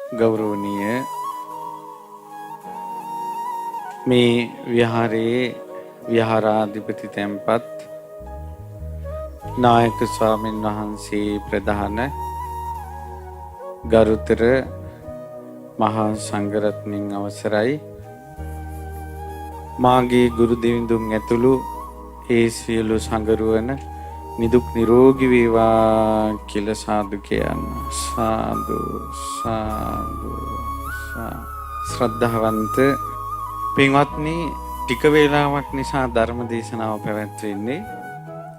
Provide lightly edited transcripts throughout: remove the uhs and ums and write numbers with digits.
ගෞරවනීය මේ විහාරයේ විහාරාධිපති තැන්පත් නායක ස්වාමීන් වහන්සේ ප්‍රධාන ගරුතර මහා සංඝරත්නයන් අවසරයි මාගේ ගුරු දෙවිඳුන් ඇතුළු ඒ සියලු සංඝරුවන නිදුක් නිරෝගී වේවා කියලා සාදු කියන්න. සාදු සාදු ශ්‍රද්ධාවන්ත පින්වත්නි, ටික වේලාවක් නිසා ධර්ම දේශනාව පැවැත්වෙන්නේ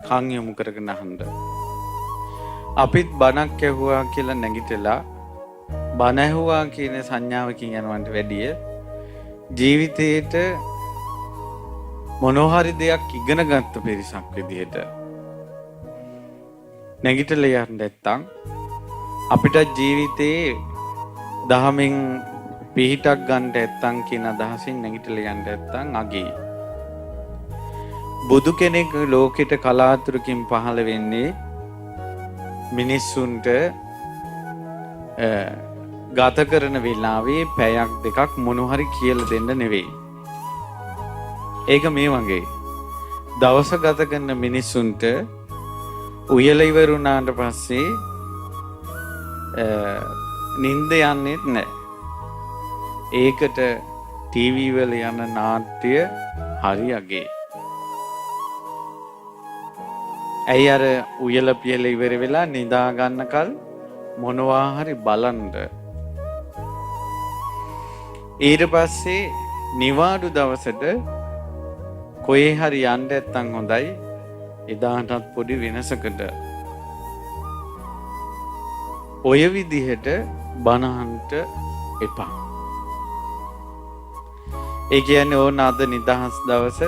කන් යොමු කරගෙන අහන්න. අපිත් බණක් ඇහුවා කියලා නැගිටලා බණ ඇහුවා කියන සංඥාවකින් යනවට වැඩිය ජීවිතේට මොනෝහරි දෙයක් ඉගෙන ගත්ත පිරිසක් විදිහට නැගිටලා යන්න නැත්තම් අපිට ජීවිතේ දහමින් පිහිටක් ගන්න නැත්තම් කියන අදහසින් නැගිටලා යන්න නැත්තම් අගේ බුදු කෙනෙක් ලෝකෙට කලාතුරකින් පහළ වෙන්නේ මිනිස්සුන්ට ගත කරන වෙලාවේ පැයක් දෙකක් මොනෝහරි කියලා දෙන්න නෙවෙයි. ඒක මේ වගේ දවස ගත කරන මිනිස්සුන්ට උයලා ඉවරුණාට පස්සේ නිින්ද යන්නේත් නැහැ. ඒකට ටීවී වල යන නාට්‍ය හරි අගේ. ඇයි අර උයලා පියලා ඉවර වෙලා නිදා ගන්නකල් මොනවා හරි බලන්න. ඊට පස්සේ නිවාඩු දවසට කොහේ හරි යන්න නැත්තම් හොඳයි. එදාටත් පොඩි වෙනසකට ඔය විදිහට බනහන්ට එපා. ඒ කියන්නේ ඕන අද නිදහස් දවස.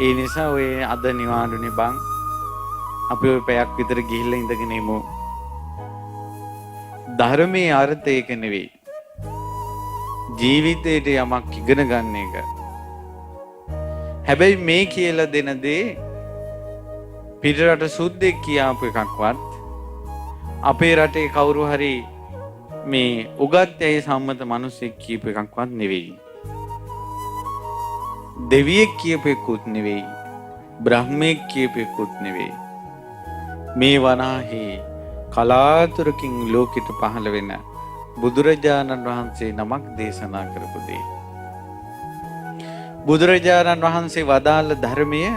ඒ නිසා ඔය අද නිවාඩුනේ බං. අපි ඔය පැයක් විතර ගිහිල්ලා ඉඳගෙන ඉමු. ධර්මයේ අර්ථය ඒක නෙවෙයි. ජීවිතේට යමක් ඉගෙන ගන්න එක. හැබැයි මේ කියලා දෙන දේ පිටරට සුද්දෙක් කියාපු එකක්වත් අපේ රටේ කවුරු හරි මේ උගත් ඇයි සම්මත මිනිස්සෙක් කියපු එකක්වත් නෙවෙයි. දෙවියෙක් කියපු එකකුත් නෙවෙයි. බ්‍රහ්මෙක් කියපු එකකුත් නෙවෙයි. මේ වනාහි කලාතුරකින් ලෝකෙට පහළ වෙන බුදුරජාණන් වහන්සේ නමක් දේශනා කරපු දේ. බුදුරජාණන් වහන්සේ වදාළ ධර්මය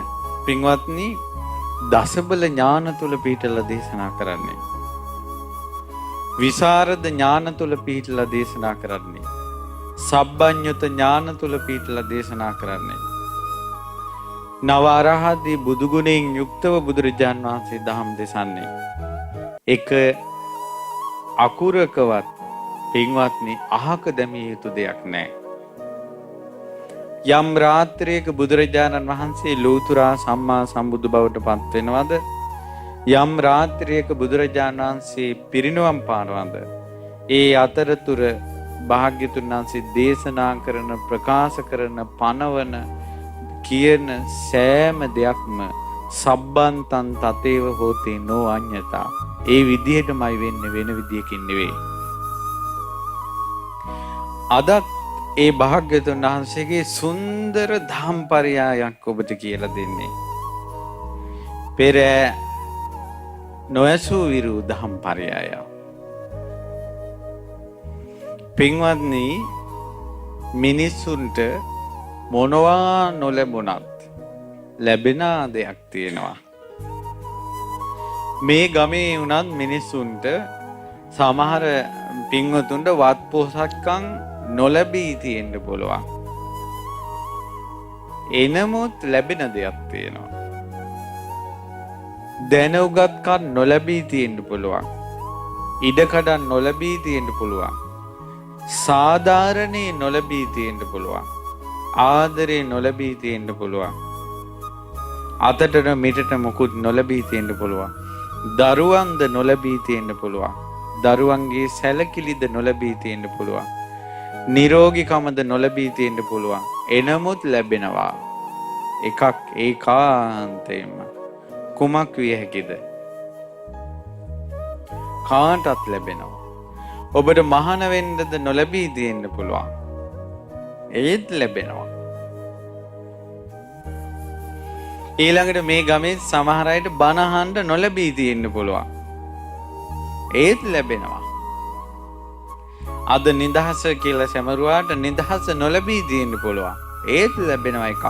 පින්වත්නි දසබල ඥාන තුල පිහිටලා දේශනා කරන්නේ. විසරද ඥාන තුල පිහිටලා දේශනා කරන්නේ. සබ්බඤ්ඤත ඥාන තුල පිහිටලා දේශනා කරන්නේ. නව අරහදී බුදු ගුණයෙන් යුක්තව බුදුරජාණන් වහන්සේ දහම් දෙසන්නේ. එක අකුරකවත් පින්වත්නි අහක දැමිය යුතු දෙයක් නැහැ. යම් රාත්‍රියක බුදුරජාණන් වහන්සේ ලෝතුරා සම්මා සම්බුදු බවට පත් වෙනවද? යම් රාත්‍රියක බුදුරජාණන් වහන්සේ පිරිනිවන් පානවද? ඒ අතරතුර භාග්‍යතුන් වහන්සේ දේශනා කරන, ප්‍රකාශ කරන, පනවන, කියන සෑම දෙයක්ම සබ්බන්තං තතේව හෝති නෝ අඤ්ඤතා. ඒ විදිහටමයි වෙන්නේ, වෙන විදියකින් නෙවෙයි. අදත් ඒ භාග්‍යතුන් වහන්සේගේ සුන්දර ධම්පරයායක් ඔබට කියලා දෙන්නේ. පෙර නොයසූ විරු ධම්පරයාය. පින්වත්නි, මිනිසුන්ට මොනවා නොලැබුණත් ලැබෙන දෙයක් තියෙනවා. මේ ගමේ වුණත් මිනිසුන්ට සමහර පින්වතුන්ට වත් පොහසත්කම් නොලැබී තියෙන්න පුළුවන්. එනමුත් ලැබෙන දෙයක් තියෙනවා. දැනුගත්කම් නොලැබී තියෙන්න පුළුවන්. ඉඩකඩම් නොලැබී තියෙන්න පුළුවන්. සාධාරණේ නොලැබී තියෙන්න පුළුවන්. ආදරේ නොලැබී තියෙන්න පුළුවන්. අතට මිටට මොකුත් නොලැබී තියෙන්න පුළුවන්. දරුවන්ද නොලැබී තියෙන්න පුළුවන්. දරුවන්ගේ සැලකිලිද නොලැබී තියෙන්න පුළුවන්. නිරෝගීකමද නොලැබී තියෙන්න පුළුවන්. එනමුත් ලැබෙනවා. එකක් ඒකාන්තයෙන්ම කුමක් විය හැකිද? කාටත් ලැබෙනවා. ඔබට මහාන වෙන්නද නොලැබී තියෙන්න පුළුවන්. ඒත් ලැබෙනවා. ඊළඟට මේ ගමේ සමහර අයට බණ අහන්න නොලැබී තියෙන්න පුළුවන්. ඒත් ලැබෙනවා. අද නිදහස කියලා සැමරුවාට නිදහස නොලැබී තියෙන්න පුළුවන්. ඒත් ලැබෙනවා එකක්.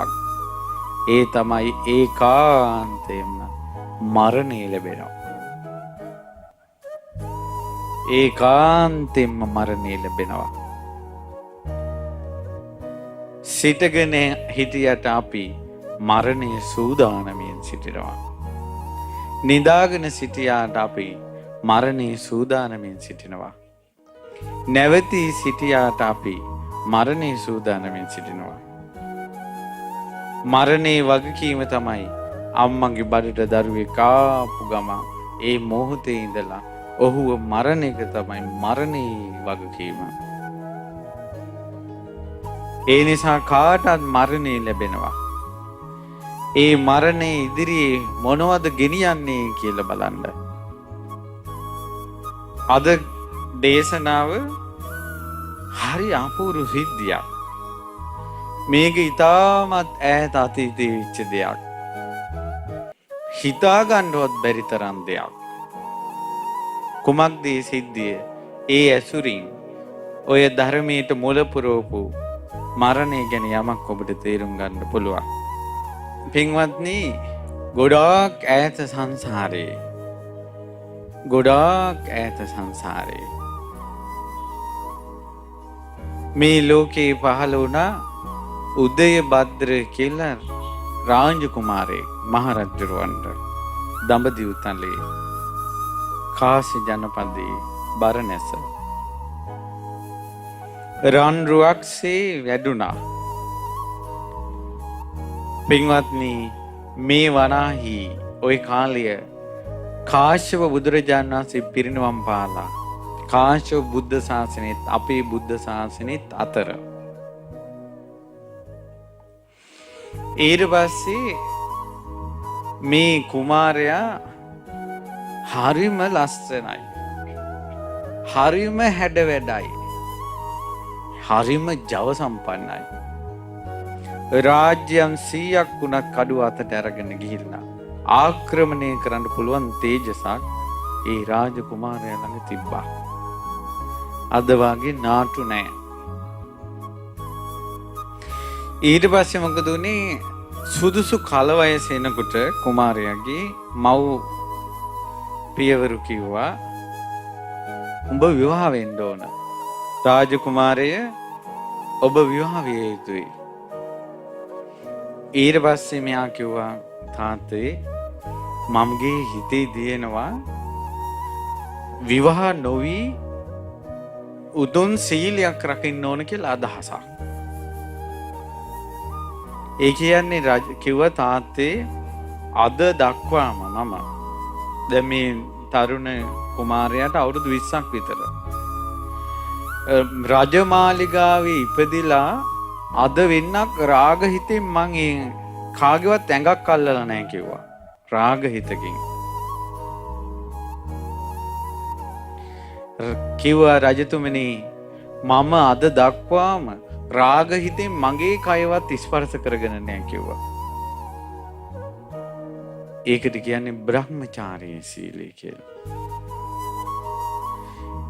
ඒ තමයි ඒකාන්තයෙන්ම මරණය ලැබෙනවා. ඒකාන්තයෙන්ම මරණය ලැබෙනවා. සිටගෙන හිටියට අපි මරණය සූදානමින් සිටිනවා. නිදාගෙන සිටියාට අපි මරණය සූදානමින් සිටිනවා. නැවතී සිටියාට අපි මරණය සූදානමින් සිටිනවා. මරණේ වගකීම තමයි අම්මගේ බඩට දරුවෙක් ආපු ගමන් ඒ මොහොතේ ඉඳලා ඔහුව මරණ එක තමයි මරණේ වගකීම. ඒ නිසා කාටත් මරණය ලැබෙනවා. ඒ මරණය ඉදිරියේ මොනවද ගෙනියන්නේ කියලා බලන්න. අද දේශනාව හරි අපූර්ව සිද්ධියක්. මේක ඉතාමත් ඈත අතීතයේ වෙච්ච දෙයක්. හිතා ගන්නවත් බැරි තරම් දෙයක්. කුමක්ද මේ සිද්ධිය? ඒ ඇසුරින් ඔය ධර්මයට මුල පුරවපු මරණය ගැන යමක් ඔබට තේරුම් ගන්න පුළුවන්. පින්වත්නි, ගොඩාක් ඈත සංසාරේ මේ ලෝකේ පහළ වුණා උදය භද්‍ර කියලා රාජ කුමාරයෙක් මහරජුරවන්ට දඹදිව තලේ කාසි ජනපදයේ බරණැස රන් රුවක්සේ වැඩුණා. පින්වත්නි, මේ වනාහි ওই කාලය කාශ්‍යප බුදුරජාණන් වහන්සේ පිරිනිවන් පාලා. කාශ්‍යප බුද්ධ ශාසනයත් අපේ බුද්ධ ශාසනයත් අතර. ඊට පස්සේ මේ කුමාරයා හරිම ලස්සනයි. හරිම හැඩ වැඩයි. හරිම ජව සම්පන්නයි. රාජ්‍යම් 100ක් වුණත් කඩුව අතට අරගෙන ගිහිල්ලා ආක්‍රමණය කරන්න පුළුවන් තේජසක් ඒ රාජ කුමාරයා ළඟ තිබ්බා. අද වාගේ නාටු නැහැ. ඊට පස්සේ මොකද උනේ? සුදුසු කල වයස එනකොට කුමාරයාගේ මව් පියවරු කිව්වා උඹ විවාහ වෙන්න ඕන. රාජ කුමාරය ඔබ විවාහ විය යුතුයි. ඊට පස්සේ මෙයා කිව්වා තාත්තේ මම්ගේ හිතේ දිනනවා විවාහ නොවි උතුම් සීලයක් රකින්න ඕන කියලා අදහසක්. ඒ කියන්නේ කිව්වා තාත්තේ අද දක්වාම මම දැන් මේ තරුණ කුමාරයාට අවුරුදු 20ක් විතර රජමාලිගාවේ ඉපදිලා අද වෙන්නක් රාග හිතෙන් මං කාගේවත් ඇඟක් අල්ලලා නැහැ කිව්වා. රාග හිතකින් කිව්වා රජතුමනි මම අද දක්වාම රාග හිතෙන් මගේ කයවත් ස්පර්ශ කරගෙන නැහැ කිව්වා. ඒකට කියන්නේ බ්‍රහ්මචාරී සීලය කියලා.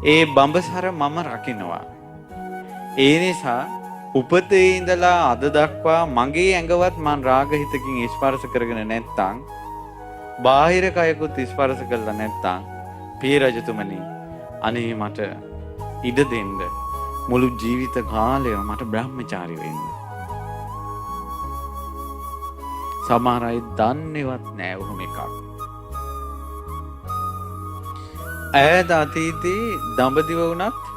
ඒ බඹසර මම රකින්නවා. ඒ නිසා උපතේ ඉඳලා අද දක්වා මගේ ඇඟවත් මං රාග හිතකින් ස්පර්ශ කරගෙන නැත්තම් බාහිර කයකුත් ස්පර්ශ කළා නැත්තම් පිය රජතුමනි අනේ මට ඉඩ දෙන්න මුළු ජීවිත කාලයම මට බ්‍රහ්මචාරී වෙන්න. සමහර අය දන්නේවත් නෑ ඔහොම එකක්. ඈත අතීතේ දඹදිව වුණත්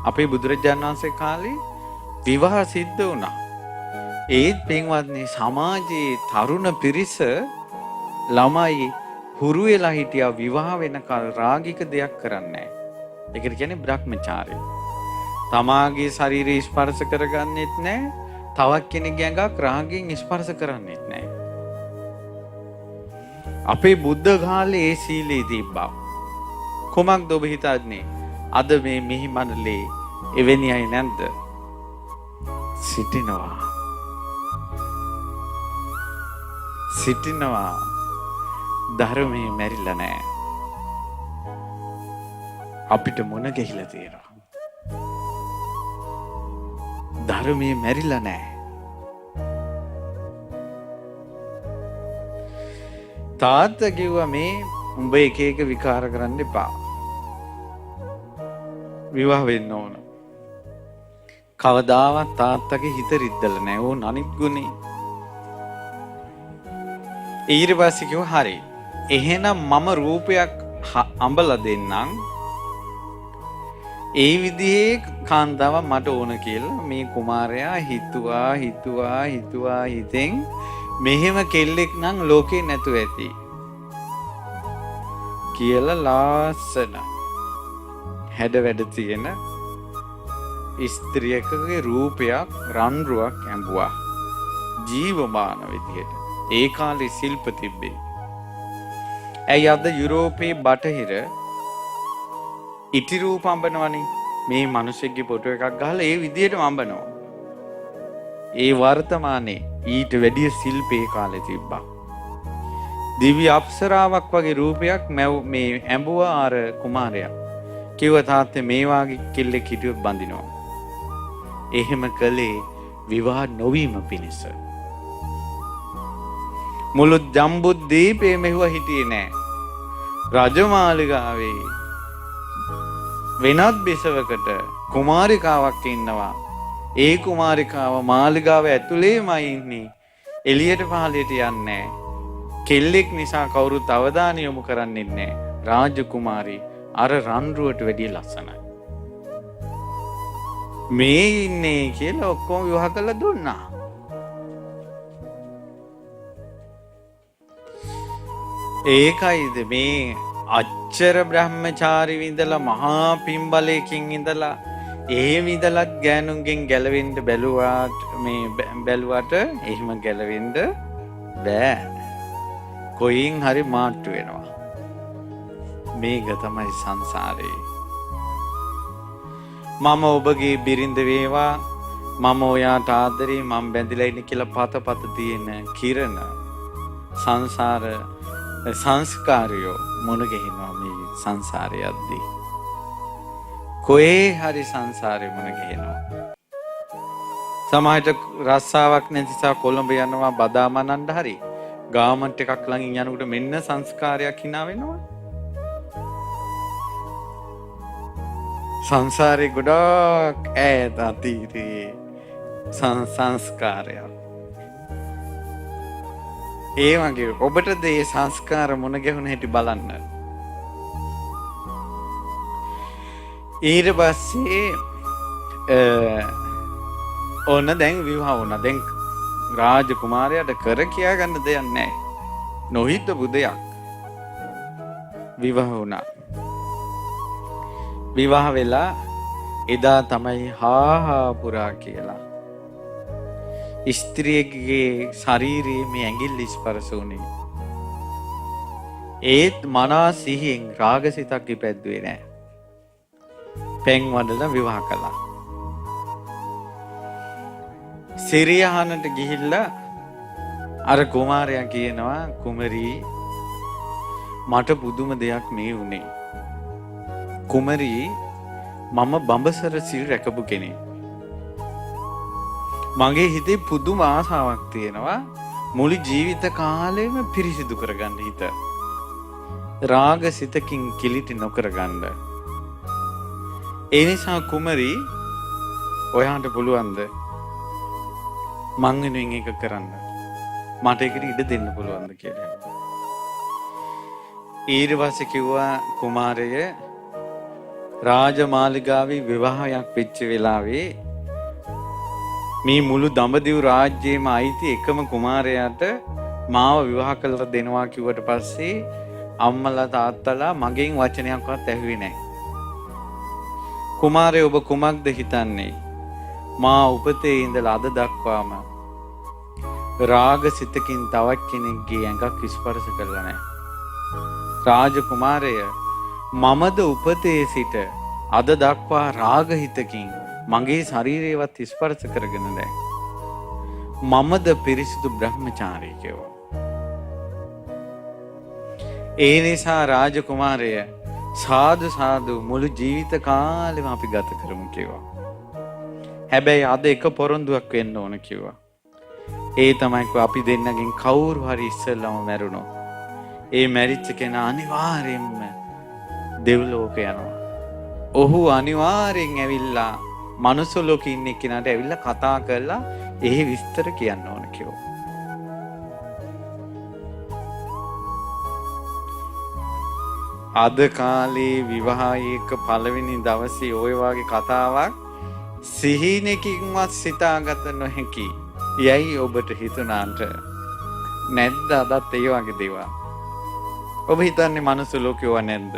අපේ බුදුරජාණන් වහන්සේ කාලේ විවාහ සිද්ධ වුණා. ඒත් පින්වත්නි සමාජයේ තරුණ පිරිස ළමයි හුරු වෙලා හිටියා විවාහ වෙනකල් රාගික දෙයක් කරන්නේ නැහැ. ඒකට කියන්නේ බ්‍රහ්මචාරී. තමාගේ ශරීරය ස්පර්ශ කරගන්නෙත් නැහැ. තවත් කෙනෙක්ගේ ඇඟක් රාගයෙන් ස්පර්ශ කරන්නෙත් නැහැ. අපේ බුද්ධ කාලේ ඒ සීලේ තිබ්බා. කොමක්ද ඔබ හිතන්නේ? අද මේ මිහි මණ්ඩලේ එවැනි අය නැද්ද? සිටිනවා. සිටිනවා. ධර්මයේ මැරිලා නැහැ. අපිට මොන ගිහිලා තියෙනවා. ධර්මයේ මැරිලා නැහැ. තාත්තා කිව්වා මේ උඹ එක එක විකාර කරන්න එපා. විවාහ වෙන්න ඕන. කවදාවත් තාත්තගේ හිත රිද්දල නැහැ. ඕන අනිත් ගුණේ. ඊට පස්සේ කිව්වා හරි. එහෙනම් මම රූපයක් අඹලා දෙන්නම්. ඒ විදිහේ කාන්තාවක් මට ඕන කියලා මේ කුමාරයා හිතුවා හිතෙන් මෙහෙම කෙල්ලෙක් නම් ලෝකේ නැතුව ඇති කියලා ලස්සන හැඩ වැඩ තියෙන ස්ත්‍රියකගේ රූපයක් රන්රුවක් ඇඹුවා ජීවමාන විදිහට. ඒ කාලේ ශිල්ප තිබ්බේ. ඇයි අද යුරෝපයේ බටහිර ඉටි රූප අඹනවනේ. මේ මිනිස්සෙක්ගේ ෆොටෝ එකක් ගහලා ඒ විදිහටම අඹනවා. ඒ වර්තමානයේ ඊට වැඩිය ශිල්පේ කාලේ තිබ්බා. දිව්‍ය අප්සරාවක් වගේ රූපයක් මේ ඇඹුවා අර කුමාරයා. කිව්ව තාත්තේ මේ වාගේ කෙල්ලෙක් හිටියොත් බඳිනවා. එහෙම කළේ විවාහ නොවීම පිණිස. මුළු ජම්බුද්වීපේ මෙහෙව හිටියේ නෑ. රජමාලිගාවේ වෙනත් බිසවකට කුමාරිකාවක් ඉන්නවා. ඒ කුමාරිකාව මාලිගාව ඇතුලේමයි ඉන්නේ. එළියට පහළට යන්නේ නෑ. කෙල්ලෙක් නිසා කවුරුත් අවධානය යොමු කරන්නේ නෑ. රාජකුමාරී අර රන්රුවට වැඩිය ලස්සනයි. මේ ඉන්නේ කියලා ඔක්කොම විවාහ කරලා දුන්නා. ඒකයිද මේ අච්චර බ්‍රහ්මචාරී විඳලා මහා පින්බලයකින් ඉඳලා එහෙම ඉඳලත් ගෑනුන්ගෙන් ගැලවෙන්න බැලුවට එහෙම ගැලවෙන්න බෑ. කොයින් හරි මාට්ටු වෙනවා. මේක තමයි සංසාරේ. මම ඔබගේ බිරිඳ වේවා, මම ඔයාට ආදරේ, මම බැඳිලා ඉන්නේ කියලා පත තියෙන කිරණ සංසාර සංස්කාරයෝ මොන ගෙහිනවා මේ සංසාරේ යද්දී. කොහේ හරි සංසාරේ මොන ගෙහිනවා. සමහරට රස්සාවක් නැති නිසා කොළඹ යනවා බදාමනන්න හරි. ගාමන්ට් එකක් ළඟින් යනකොට මෙන්න සංස්කාරයක් hina වෙනවා. සංසාරේ ගොඩක් ඈත අතීතේ සංස්කාරයක්. ඒ වගේ ඔබට මේ සංස්කාර මොන ගැහුණ හැටි බලන්න. ඊට පස්සේ ඕන දැන් විවාහ වුණා. දැන් රාජකුමාරයාට කර කියා ගන්න දෙයක් නැහැ. නොහිතපු දෙයක්. විවාහ වුණා. විවාහ වෙලා එදා තමයි හා පුරා කියලා ස්ත්‍රියගේ ශරීරයේ මේ ඇඟිල්ල ස්පර්ශ වුණේ. ඒත් මනා සිහියෙන් රාගසිතක් ඉපැද්දුවේ නැහැ. පෙන් වඩලා විවාහ කළා. සිරියහනට ගිහිල්ලා අර කුමාරයා කියනවා කුමරී මට පුදුම දෙයක් මේ වුණේ. කුමරී මම බඹසර සිල් රැකපු කෙනෙක්. මගේ හිතේ පුදුම ආසාවක් තියෙනවා මුළු ජීවිත කාලෙම පිරිසිදු කරගන්න හිත. රාග සිතකින් කිලිටි නොකරගන්න. ඒ නිසා කුමරී ඔයාට පුළුවන්ද මං වෙනුවෙන් එක කරන්න? මට ඒකට ඉඩ දෙන්න පුළුවන්ද කියලා. ඊට පස්සේ කිව්වා කුමාරය රාජමාලිගාවේ විවාහයක් වෙච්ච වෙලාවේ මේ මුළු දඹදිව රාජ්‍යයේම අයිති එකම කුමාරයාට මාව විවාහ කරලා දෙනවා කිව්වට පස්සේ අම්මලා තාත්තලා මගෙන් වචනයක්වත් ඇහුවේ නැහැ. කුමාරය ඔබ කුමක්ද හිතන්නේ? මා උපතේ ඉඳලා අද දක්වාම රාගසිතකින් තවත් කෙනෙක්ගේ ඇඟක් ස්පර්ශ කරලා නැහැ. රාජකුමාරය මමද උපතේ සිට අද දක්වා රාග හිතකින් මගේ ශරීරයවත් ස්පර්ශ කරගෙන නැහැ. මමද පිරිසිදු බ්‍රහ්මචාරී කියවා. ඒ නිසා රාජකුමාරය සාදු සාදු මුළු ජීවිත කාලෙම අපි ගත කරමු කිව්වා. හැබැයි අද එක පොරොන්දුවක් වෙන්න ඕන කිව්වා. ඒ තමයි අපි දෙන්නගෙන් කවුරු හරි ඉස්සෙල්ලම මැරුණොත් ඒ මැරිච්ච කෙනා අනිවාර්යෙන්ම දෙව්ලෝක යනවා. ඔහු අනිවාර්යෙන් ඇවිල්ලා මනුස්ස ලෝකේ ඉන්න කෙනාට ඇවිල්ලා කතා කරලා ඒ විස්තර කියන්න ඕන කිව්වා. අද කාලේ විවාහයක පළවෙනි දවසේ ওই වගේ කතාවක් සිහිනකින්වත් සිතාගත නොහැකි. යයි ඔබට හිතුණාට නැද්ද අදත් ඒ වගේ දේවල්? ඔබ හිතන්නේ මනුස්ස ලෝකේ නැද්ද?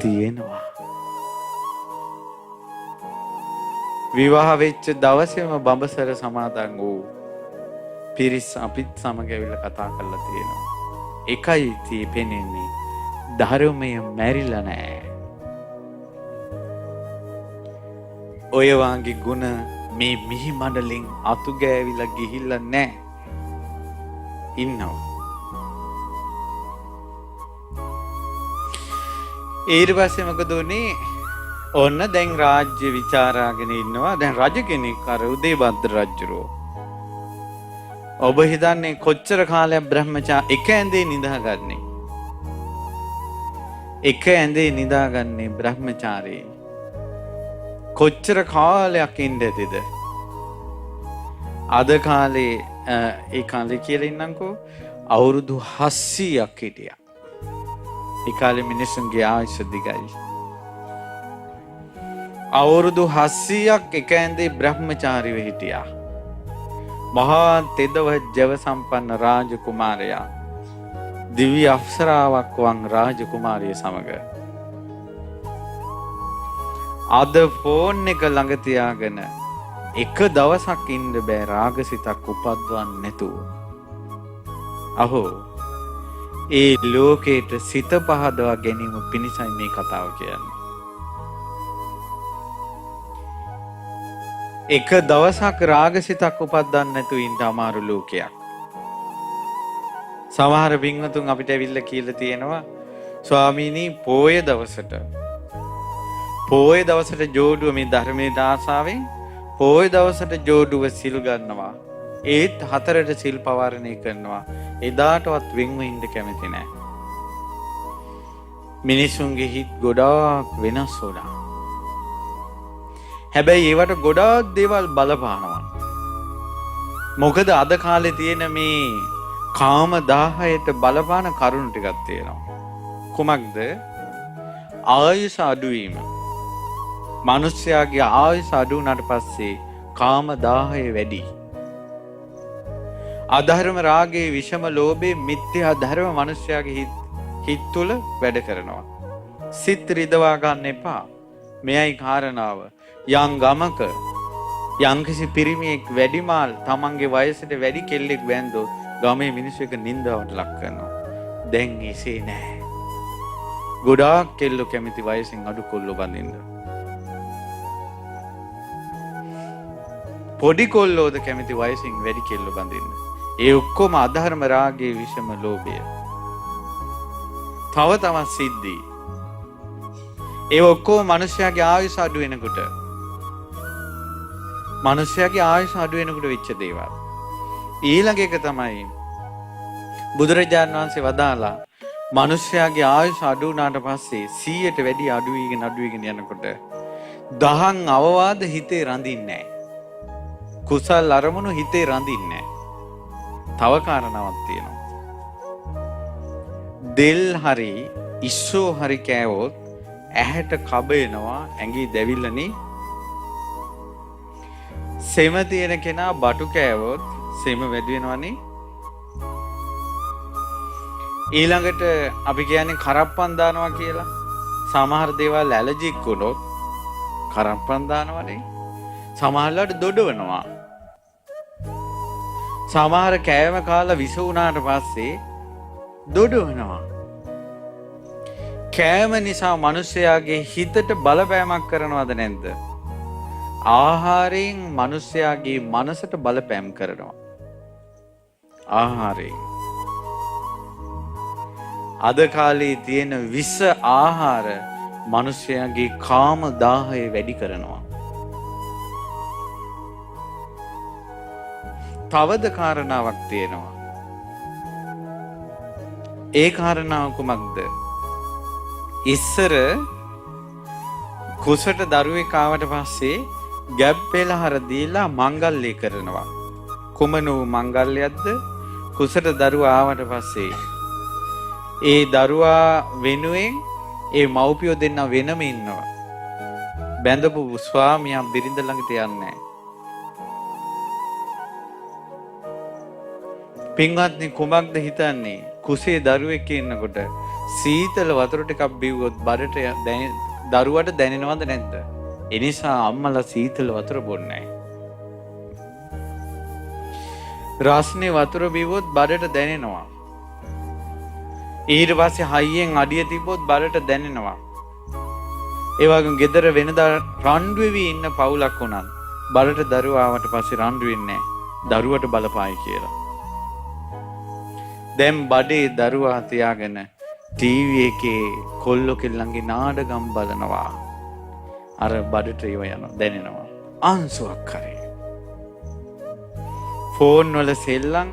තියෙනවා. විවාහ වෙච්ච දවසේම බඹසර සමාදන් වූ පිරිස් අපිත් සමග ඇවිල්ලා කතා කරලා තියෙනවා. එකයි තියෙන්නේ ධර්මය මැරිලා නැහැ. ඔය වාගේ ගුණ මේ මිහි මඩලින් අතු ගෑවිලා ගිහිල්ලා නැහැ. ඉන්නවා. ඊට පස්සේ මොකද උනේ? ඔන්න දැන් රාජ්‍ය විචාරාගෙන ඉන්නවා. දැන් රජ කෙනෙක් අර උදේබද්ද රජුරෝ. ඔබ හිතන්නේ කොච්චර කාලයක් එක ඇඳේ නිදාගන්නේ? එක ඇඳේ නිදාගන්නේ බ්‍රහ්මචාරී. කොච්චර කාලයක් ඉඳෙද? අද කාලේ ඒ කාලේ කියලා ඉන්නම්කෝ අවුරුදු 700ක් හිටියා. ඒ කාලේ මිනිසුන්ගේ ආයුෂ දිගයි. අවුරුදු 700ක් එක ඇඳේ බ්‍රහ්මචාරීව හිටියා. මහා තෙදව ජව සම්පන්න රාජකුමාරයා දිව්‍ය අප්සරාවක් වන් රාජකුමාරිය සමග අද ෆෝන් එක ළඟ තියාගෙන එක දවසක් ඉන්න බෑ රාගසිතක් උපද්වන්න නැතුව. අහෝ ඒ ලෝකේට සිත පහදවා ගැනීම පිණිසයි මේ කතාව කියන්නේ. එක දවසක් රාගසිතක් උපද්දන්න නැතුව ඉන්න අමාරු ලෝකයක්. සමහර පින්වතුන් අපිට ඇවිල්ලා කියලා තියෙනවා ස්වාමීනි පොය දවසට ජෝඩුව මේ ධර්මයේ ආසාවෙන් පොය දවසට ජෝඩුව සිල් ගන්නවා. ඒත් 4ට සිල් පවාරණය කරනවා. එදාටවත් වෙන්ව ඉන්න කැමති නැහැ. මිනිසුන්ගේ හිත් ගොඩාක් වෙනස් වුණා. හැබැයි ඒවට ගොඩාක් දේවල් බලපානවා. මොකද අද කාලේ තියෙන මේ කාම 10ට බලපාන කරුණු ටිකක් තියෙනවා. කුමක්ද? ආයුෂ අඩුවීම. මිනිස්යාගේ ආයුෂ අඩු වුණාට පස්සේ කාම 10 වැඩි. අධර්ම රාගයේ විෂම ලෝභයේ මිත්‍යා ධර්ම මිනිස්යාගේ හිත තුළ වැඩ කරනවා. සිත රිදවා ගන්න එපා. මෙයයි කාරණාව. යම් ගමක යම්කිසි පිරිමියෙක් වැඩිමාල් තමන්ගේ වයසට වැඩි කෙල්ලෙක් වැන්දොත් ගමේ මිනිස්සු එක නින්දාවට ලක් කරනවා. දැන් එසේ නෑ. ගොඩාක් කෙල්ලෝ කැමති වයසින් අඩු කොල්ලෝ බඳින්න. පොඩි කොල්ලෝද කැමති වයසින් වැඩි කෙල්ලෝ බඳින්න. ඒ ඔක්කොම අධර්ම රාගයේ විෂම ලෝභය. තව තවත් සිද්ධි. ඒ ඔක්කොම මිනිස්යාගේ ආයුෂ අඩු වෙනකොට වෙච්ච දේවල්. ඊළඟ එක තමයි බුදුරජාණන් වහන්සේ වදාලා මිනිස්යාගේ ආයුෂ අඩු වුණාට පස්සේ 100ට වැඩි අඩු වීගෙන යනකොට දහම් අවවාද හිතේ රඳින්නේ නැහැ. කුසල් අරමුණු හිතේ රඳින්නේ නැහැ. තව කාරණාවක් තියෙනවා. දෙල් හරි ඉස්සෝ හරි කෑවොත් ඇහැට කබ එනවා, ඇඟි දැවිල්ලනේ. සෙම තියෙන කෙනා බටු කෑවොත් සෙම වැඩි වෙනවනේ. ඊළඟට අපි කියන්නේ කරප්පන් දානවා කියලා. සමහර දේවල් ඇලර්ජික් වුණොත් කරප්පන් දානවනේ. සමහරලාට දොඩවනවා. සමහර කෑම කාලා විස වුණාට පස්සේ දොඩවනවා. කෑම නිසා මිනිස්යාගේ හිතට බලපෑමක් කරනවද නැද්ද? ආහාරයෙන් මිනිස්යාගේ මනසට බලපෑම් කරනවා. ආහාරයෙන්. අද කාලේ තියෙන විස ආහාර මිනිස්යාගේ කාම දාහය වැඩි කරනවා. තවද කාරණාවක් තියෙනවා. ඒ කාරණාව කුමක්ද? ඉස්සර කුසට දරුවෙක් ආවට පස්සේ ගැබ් පෙළහර දීලා මංගල්‍ය කරනවා. කුමන වූ මංගල්‍යයක්ද? කුසට දරුවා ආවට පස්සේ ඒ දරුවා වෙනුවෙන් ඒ මව්පියෝ දෙන්න වෙනම ඉන්නවා. බැඳපු ස්වාමියා බිරිඳ ළඟට යන්නේ නැහැ. පින්වත්නි, කුමක්ද හිතන්නේ? කුසේ දරුවෙක් ඉන්නකොට සීතල වතුර ටිකක් බිව්වොත් බඩට දරුවට දැනෙනවද නැද්ද? ඒ නිසා අම්මලා සීතල වතුර බොන්නේ නැහැ. රස්නේ වතුර බිව්වොත් බඩට දැනෙනවා. ඊට පස්සේ හයියෙන් අඩිය තිබ්බොත් බඩට දැනෙනවා. ඒ වගේම ගෙදර වෙනදා රණ්ඩු වෙවි ඉන්න පවුලක් වුණත් බඩට දරුවා ආවට පස්සේ රණ්ඩු වෙන්නේ නැහැ. දරුවට බලපායි කියලා. දැන් බඩේ දරුවා තියාගෙන ටීවී එකේ කොල්ලෝ කෙල්ලන්ගේ නාඩගම් බලනවා. අර බඩට ඒව යනවා දැනෙනවා. අංශුවක් කරේ. ෆෝන් වල සෙල්ලම්,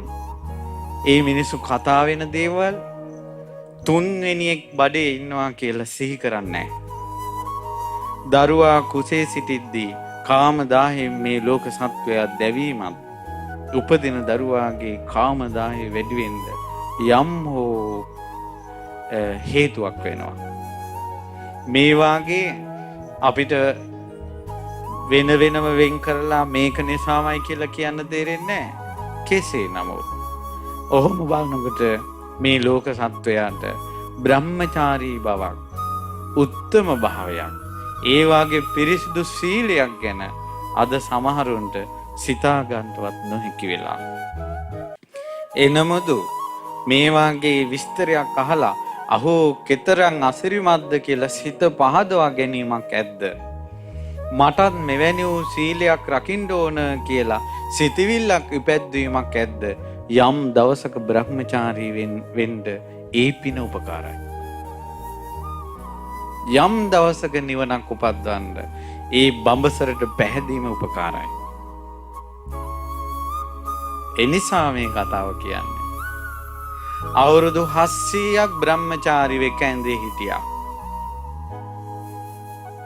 ඒ මිනිස්සු කතා වෙන දේවල්, තුන්වෙනියෙක් බඩේ ඉන්නවා කියලා සිහි කරන්නේ නැහැ. දරුවා කුසේ සිටිද්දී කාම දාහයෙන් මේ ලෝක සත්වයා දැවීමත් උපදින දරුවාගේ කාම දාහය වැඩි වෙන්න යම් හෝ හේතුවක් වෙනවා. මේ වාගේ අපිට වෙන වෙනම වෙන් කරලා මේක නිසාමයි කියලා කියන්න දෙරෙන්නේ නැහැ. කෙසේ නමුත් ඔහොම බලනකොට මේ ලෝක සත්වයාට බ්‍රහ්මචාරී බවක්, උත්තම භාවයක්, ඒ වාගේ පිරිසිදු සීලයක් ගැන අද සමහරුන්ට සිතා ගන්නවත් නොහැකි වෙලා. එනමුදු මේ වාගේ විස්තරයක් අහලා අහෝ කෙතරම් අසිරිමත්ද කියලා සිත පහදවා ගැනීමක් ඇද්ද? මටත් මෙවැනි වූ සීලයක් රකින්න ඕන කියලා සිතවිල්ලක් ඉපැද්දීමක් ඇද්ද? යම් දවසක බ්‍රහ්මචාරී වෙන්න ඒ පින උපකාරයි. යම් දවසක නිවනක් උපද්දවන්න ඒ බඹසරට පැහැදීම උපකාරයි. එනිසා මේ කතාව කියන්නේ අවුරුදු 700ක් බ්‍රහ්මචාරී වෙක ඇඳේ හිටියා.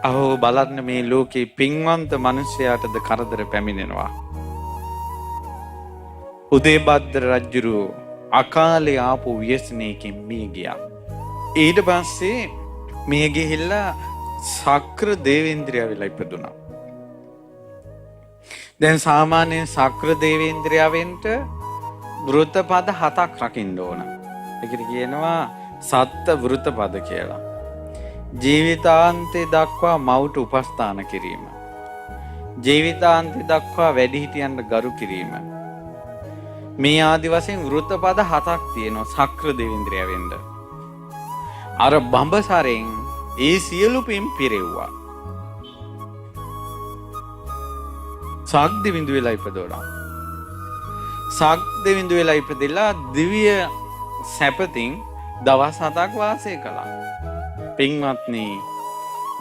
අහෝ බලන්න මේ ලෝකේ පින්වන්ත මිනිසයාටද කරදර පැමිණෙනවා. උදේබද්ද රජුරු අකාලේ ආපු ව්‍යසනයකින් මිය ගියා. ඊට පස්සේ මිය ගිහිල්ලා සක්‍ර දේවේන්ද්‍රයා වෙලා ඉපදුනා. දැන් සාමාන්‍යයෙන් සක්‍ර දේවේන්ද්‍රයා වෙන්න වෘතපද 7ක් රකින්න ඕන. ඒකට කියනවා සත්ත්‍ය වෘතපද කියලා. ජීවිතාන්තය දක්වා මව්ට උපස්ථාන කිරීම. ජීවිතාන්තය දක්වා වැඩිහිටියන්ට ගරු කිරීම. මේ ආදි වශයෙන් වෘතපද 7ක් තියෙනවා සක්‍ර දේවේන්ද්‍රයා වෙන්න. අර බඹසරෙන් ඒ සියලු පින් පිරෙව්වා. සක් දෙවිඳු වෙලා ඉපදුණා. සක් දෙවිඳු වෙලා ඉපදෙලා දිව්‍ය සැපතින් දවස් 7ක් වාසය කළා. පින්වත්නි,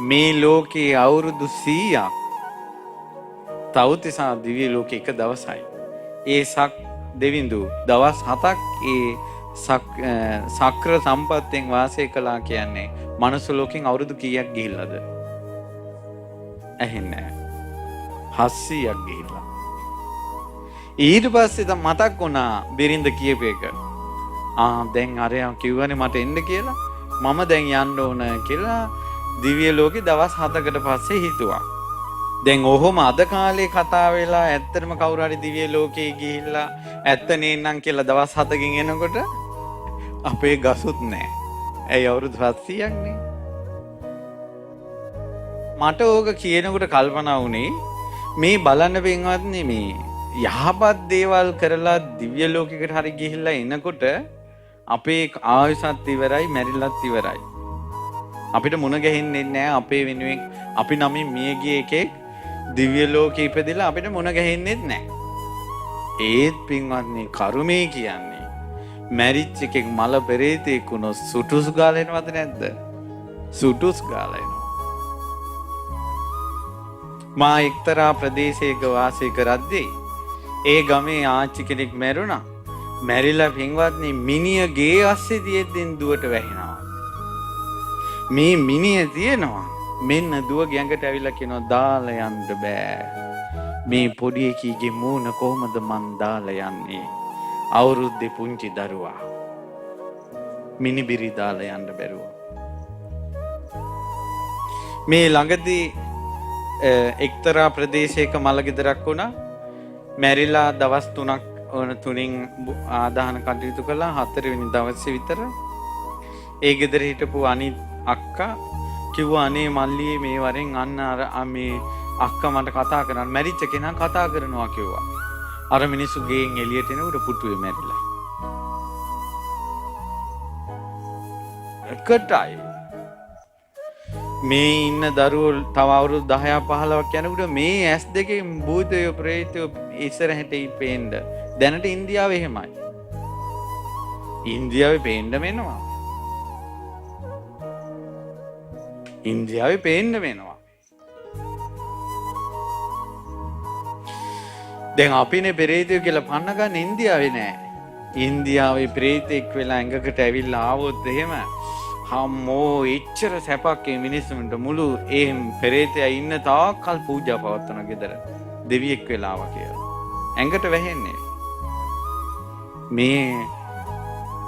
මේ ලෝකේ අවුරුදු 100ක් තවතිසා දිව්‍ය ලෝකේ එක දවසයි. ඒ සක් දෙවිඳු දවස් 7ක් ඒ සක්‍ර සම්පත්තෙන් වාසය කළා කියන්නේ මනුස්ස ලෝකෙන් අවුරුදු කීයක් ගිහිල්ලාද? ඇහෙන්නේ නැහැ. 700ක් ගිහිල්ලා. ඊට පස්සේ මතක් වුණා බිරිඳ කියපු එක. දැන් අරයා කිව්වනේ මට එන්න කියලා. මම දැන් යන්න ඕන කියලා දිව්‍ය ලෝකේ දවස් 7කට පස්සේ හිතුවා. දැන් ඔහොම අද කාලේ කතා වෙලා ඇත්තටම කවුරු හරි දිව්‍ය ලෝකේ ගිහිල්ලා ඇත්ත නේනම් කියලා දවස් 7කින් එනකොට අපේ ගසුත් නැහැ. ඇයි අවුරුදු 700ක් නේ? මට ඕක කියනකොට කල්පනා වුණේ මේ බලන්න පින්වත්නි, මේ යහපත් දේවල් කරලා දිව්‍ය ලෝකයකට හරි ගිහිල්ලා එනකොට අපේ ආයුෂත් ඉවරයි, මැරිලත් ඉවරයි. අපිට මුණ ගැහෙන්නේ නැහැ අපේ වෙනුවෙන් අපි නමින් මිය ගිය එකෙක් දිව්‍ය ලෝකෙ ඉපදෙලා අපිට මුණ ගැහෙන්නේ නැහැ. ඒත් පින්වත්නි කර්මය කියන්නේ මැරිච් එකෙක් මල පෙරේතෙක් වුණොත් සුටුස් ගාලා එනවද නැද්ද? සුටුස් ගාලා එනවා. මා එක්තරා ප්‍රදේශයක වාසය කරද්දී ඒ ගමේ ආච්චි කෙනෙක් මැරුණා. මැරිලා පින්වත්නි මිනිය ගේ අස්සේ තියෙද්දී දුවට වැහිනවා. මේ මිනිය තියෙනවා. මෙන්න දුව ගැඟට ඇවිල්ලා කියනවා දාලා යන්න බෑ. මේ පොඩි එකීගේ මූණ කොහොමද මන් දාලා යන්නේ? අවුරුද්දේ පුංචි දරුවා. මිනිබිරි දාලා යන්න බැරුව. මේ ළඟදී එක්තරා ප්‍රදේශයක මලගෙදරක් වුණා. මැරිලා දවස් 3ක් තුනින් ආදාහන කටයුතු කළා. 4 වෙනි දවසේ විතර ඒ ගෙදර හිටපු අනිත් අක්කා කිව්වා අනේ මල්ලියේ මේ වරෙන් අන්න අර මේ අක්කා මට කතා කරන්න මැරිච්ච කෙනා කතා කරනවා කිව්වා. අර මිනිස්සු ගෙන් එළියට එනකොට පුටුවේ මැරිලා. එකටයි මේ ඉන්න දරුවෝ තව අවුරුදු 10ක් 15ක් යනකොට මේ ඇස් දෙකෙන් භූතයෝ ප්‍රේතයෝ ඉස්සරහට පේන්න. දැනට ඉන්දියාවේ එහෙමයි. ඉන්දියාවේ පේන්න වෙනවා. ඉන්දියාවේ පේන්න වෙනවා. දැන් අපිනේ ප්‍රේතයෝ කියලා පන්න ගන්න ඉන්දියාවේ නෑ. ඉන්දියාවේ ප්‍රේතෙක් වෙලා ඇඟකට ඇවිල්ලා ආවොත් එහෙම හම්මෝ එච්චර සැපක් මේ මිනිස්සුන්ට මුළු ඒ පෙරේතයා ඉන්න තාක්කල් පූජා පවත්වන ගෙදර දෙවියෙක් වෙලා ආවා කියලා. ඇඟට වැහෙන්නේ. මේ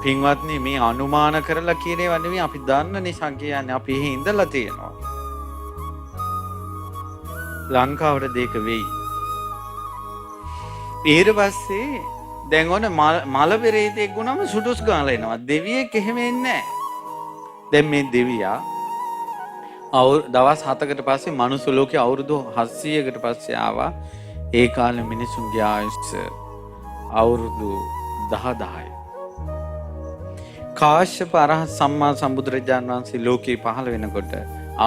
පින්වත්නි මේ අනුමාන කරලා කියන ඒවා නෙවෙයි අපි දන්න නිසා කියන්නේ අපි එහෙ ඉඳලා තියෙනවා. ලංකාවට දෙක වෙයි. ඊට පස්සේ දැන් ඔන්න මල පෙරේතෙක් වුණාම සුටුස් ගාලා එනවා. දෙවියෙක් එහෙම එන්නේ නැහැ. දැන් මේ දෙවියා දවස් 7කට පස්සේ මනුස්ස ලෝකේ අවුරුදු 700කට පස්සේ ආවා. ඒ කාලේ මිනිසුන්ගේ ආයුෂ අවුරුදු 10,000යි. කාශ්‍යප අරහත් සම්මා සම්බුදුරජාණන් වහන්සේ ලෝකේ පහළ වෙනකොට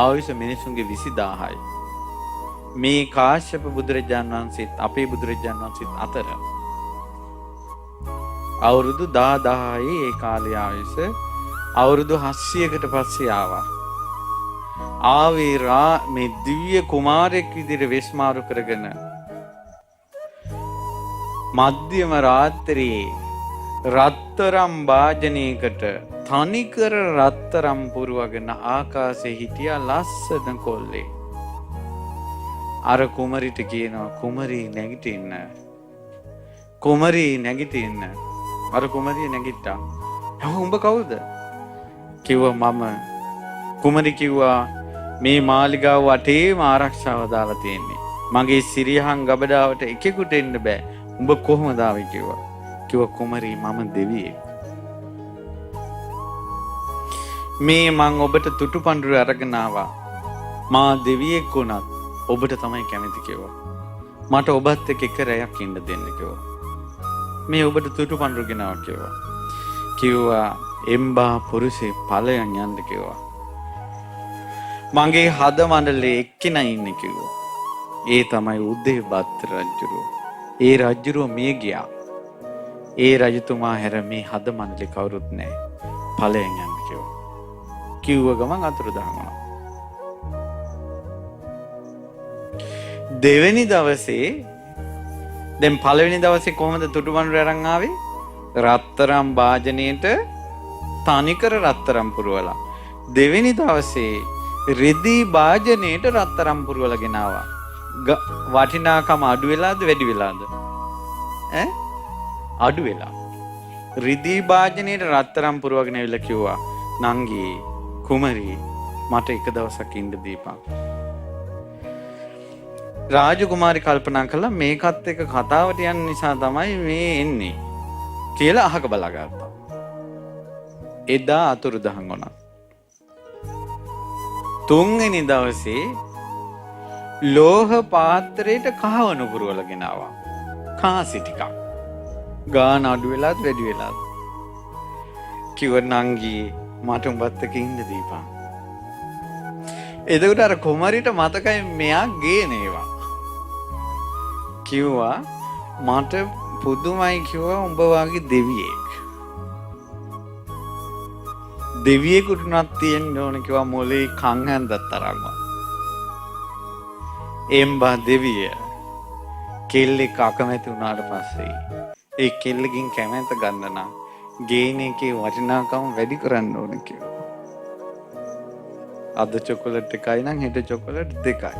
ආයුෂ මිනිසුන්ගේ 20000යි. මේ කාශ්‍යප බුදුරජාණන් වහන්සේත් අපේ බුදුරජාණන් වහන්සේත් අතර අවුරුදු 10000යි ඒ කාලේ ආයුෂ. අවුරුදු 700කට පස්සේ ආවා. ආවේ මේ දිව්‍ය කුමාරයෙක් විදිහට වෙස්මාරු කරගෙන මධ්‍යම රාත්‍රියේ රත්තරම් වාජනයකට තනිකර රත්තරම් පුරවගෙන ආකාශයේ හිටියා ලස්සන කොල්ලේ. අර කුමරිට කියනවා කුමරී නැගිටින්න. කුමරී නැගිටින්න. අර කුමරිය නැගිට්ටා. උඹ කවුද? කිව්වා මම. කුමරි කිව්වා මේ මාලිගාව වටේම ආරක්ෂාව දාලා තියෙන්නේ. මගේ සිරියහන් ගබඩාවට එකෙකුට එන්න බෑ. උඹ කොහොමද ආවේ කිව්වා. කිව්වා කුමරි මම දෙවියෙක්. මේ මං ඔබට තුටු පඳුර අරගෙන ආවා. මා දෙවියෙක් වුණත් ඔබට තමයි කැමති කිව්වා. මට ඔබත් එක්ක එක රැයක් ඉන්න දෙන්න කිව්වා. මේ ඔබට තුටු පඳුර ගෙනාවා කිව්වා. කිව්වා එම්බා පුරුෂේ ඵලයන් යන්න කිව්වා. මගේ හද මණ්ඩලයේ එක්කෙනා ඉන්නේ කිව්වා. ඒ තමයි උදේබත් රජුරෝ. ඒ රජුරෝ මිය ගියා. ඒ රජතුමා හැර මේ හද මණ්ඩලේ කවුරුත් නැහැ. ඵලයන් යන්න කිව්වා. කිව්ව ගමන් අතුරුදහන් වුණා. දෙවෙනි දවසේ දැන් පළවෙනි දවසේ කොහොමද තුටු පඳුර අරන් ආවේ? රත්තරම් වාජනයේට තනිකර රත්තරම් පුරවලා. දෙවෙනි දවසේ රෙදි වාජනයේට රත්තරම් පුරවලා ගෙනාවා. වටිනාකම අඩු වෙලාද වැඩි වෙලාද? අඩු වෙලා. රෙදි වාජනයේට රත්තරම් පුරවගෙන ඇවිල්ලා කිව්වා නංගි කුමරි මට එක දවසක් ඉන්න දීපන්. රාජකුමාරි කල්පනා කළා මේකත් එක්ක කතාවට යන නිසා තමයි මේ එන්නේ කියලා අහක බලාගත්තා. එදා අතුරුදහන් වුණා. තුන්වෙනි දවසේ ලෝහ පාත්‍රයට කහවණු පුරවලා ගෙනාවා. කාසි ටිකක්. ගාන අඩු වෙලාද වැඩි වෙලාද? කිව්ව නංගි මට උඹත් එක්ක ඉන්න දීපන්. එතකොට අර කුමරිට මතකයි මෙයා ගේන ඒවා. කිව්වා මට පුදුමයි කිව්වා උඹ වගේ දෙවියෙක්. දෙවියෙකුට උනත් තියෙන්න ඕන කිව්වා මොලේ කන් හැන්දක් තරම්ම. එම්බා දෙවිය කෙල්ලෙක් අකමැති වුණාට පස්සේ ඒ කෙල්ලකින් කැමැත්ත ගන්න නම් ගේන එකේ වටිනාකම වැඩි කරන්න ඕන කිව්වා. අද චොකලට් එකයි නම් හෙට චොකලට් දෙකයි.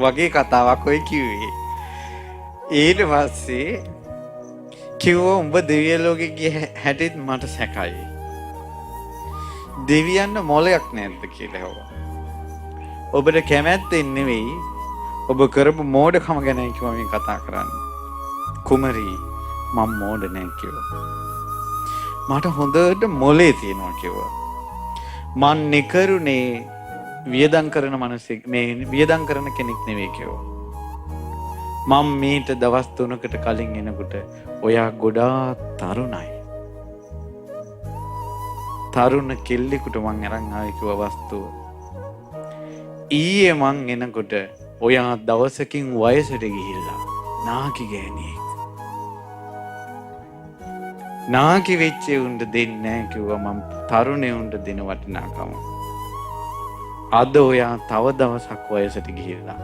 වගේ කතාවක් ඔය කිව්වේ. ඊට පස්සේ කිව්වා උඹ දෙවිය ලෝකෙ ගිය හැටිත් මට සැකයි. දෙවියන්ට මොලයක් නැද්ද කියලා ඇහුවා. ඔබට කැමැත්තෙන් නෙවෙයි ඔබ කරපු මෝඩකම ගැනයි කිව්වා මේ කතා කරන්නේ. කුමරි මම මෝඩ නෑ කිව්වා. මට හොඳට මොලේ තියෙනවා කිව්වා. මන් නිකරුණේ වියදම් කරන මිනිස්සෙක් මේ වියදම් කරන කෙනෙක් නෙවෙයි කිව්වා. මම මීට දවස් 3කට කලින් එනකොට ඔයා ගොඩාක් තරුණයි. තරුණ කෙල්ලෙකුට මං අරන් ආවේ කිව්වා වස්තුව. ඊයේ මං එනකොට ඔයා දවසකින් වයසට ගිහිල්ලා නාකි ගෑණියෙක්. නාකි වෙච්ච උන්ට දෙන්නේ නැහැ කිව්වා මම තරුණේ උන්ට දෙන වටිනාකම. අද ඔයා තව දවසක් වයසට ගිහිල්ලා.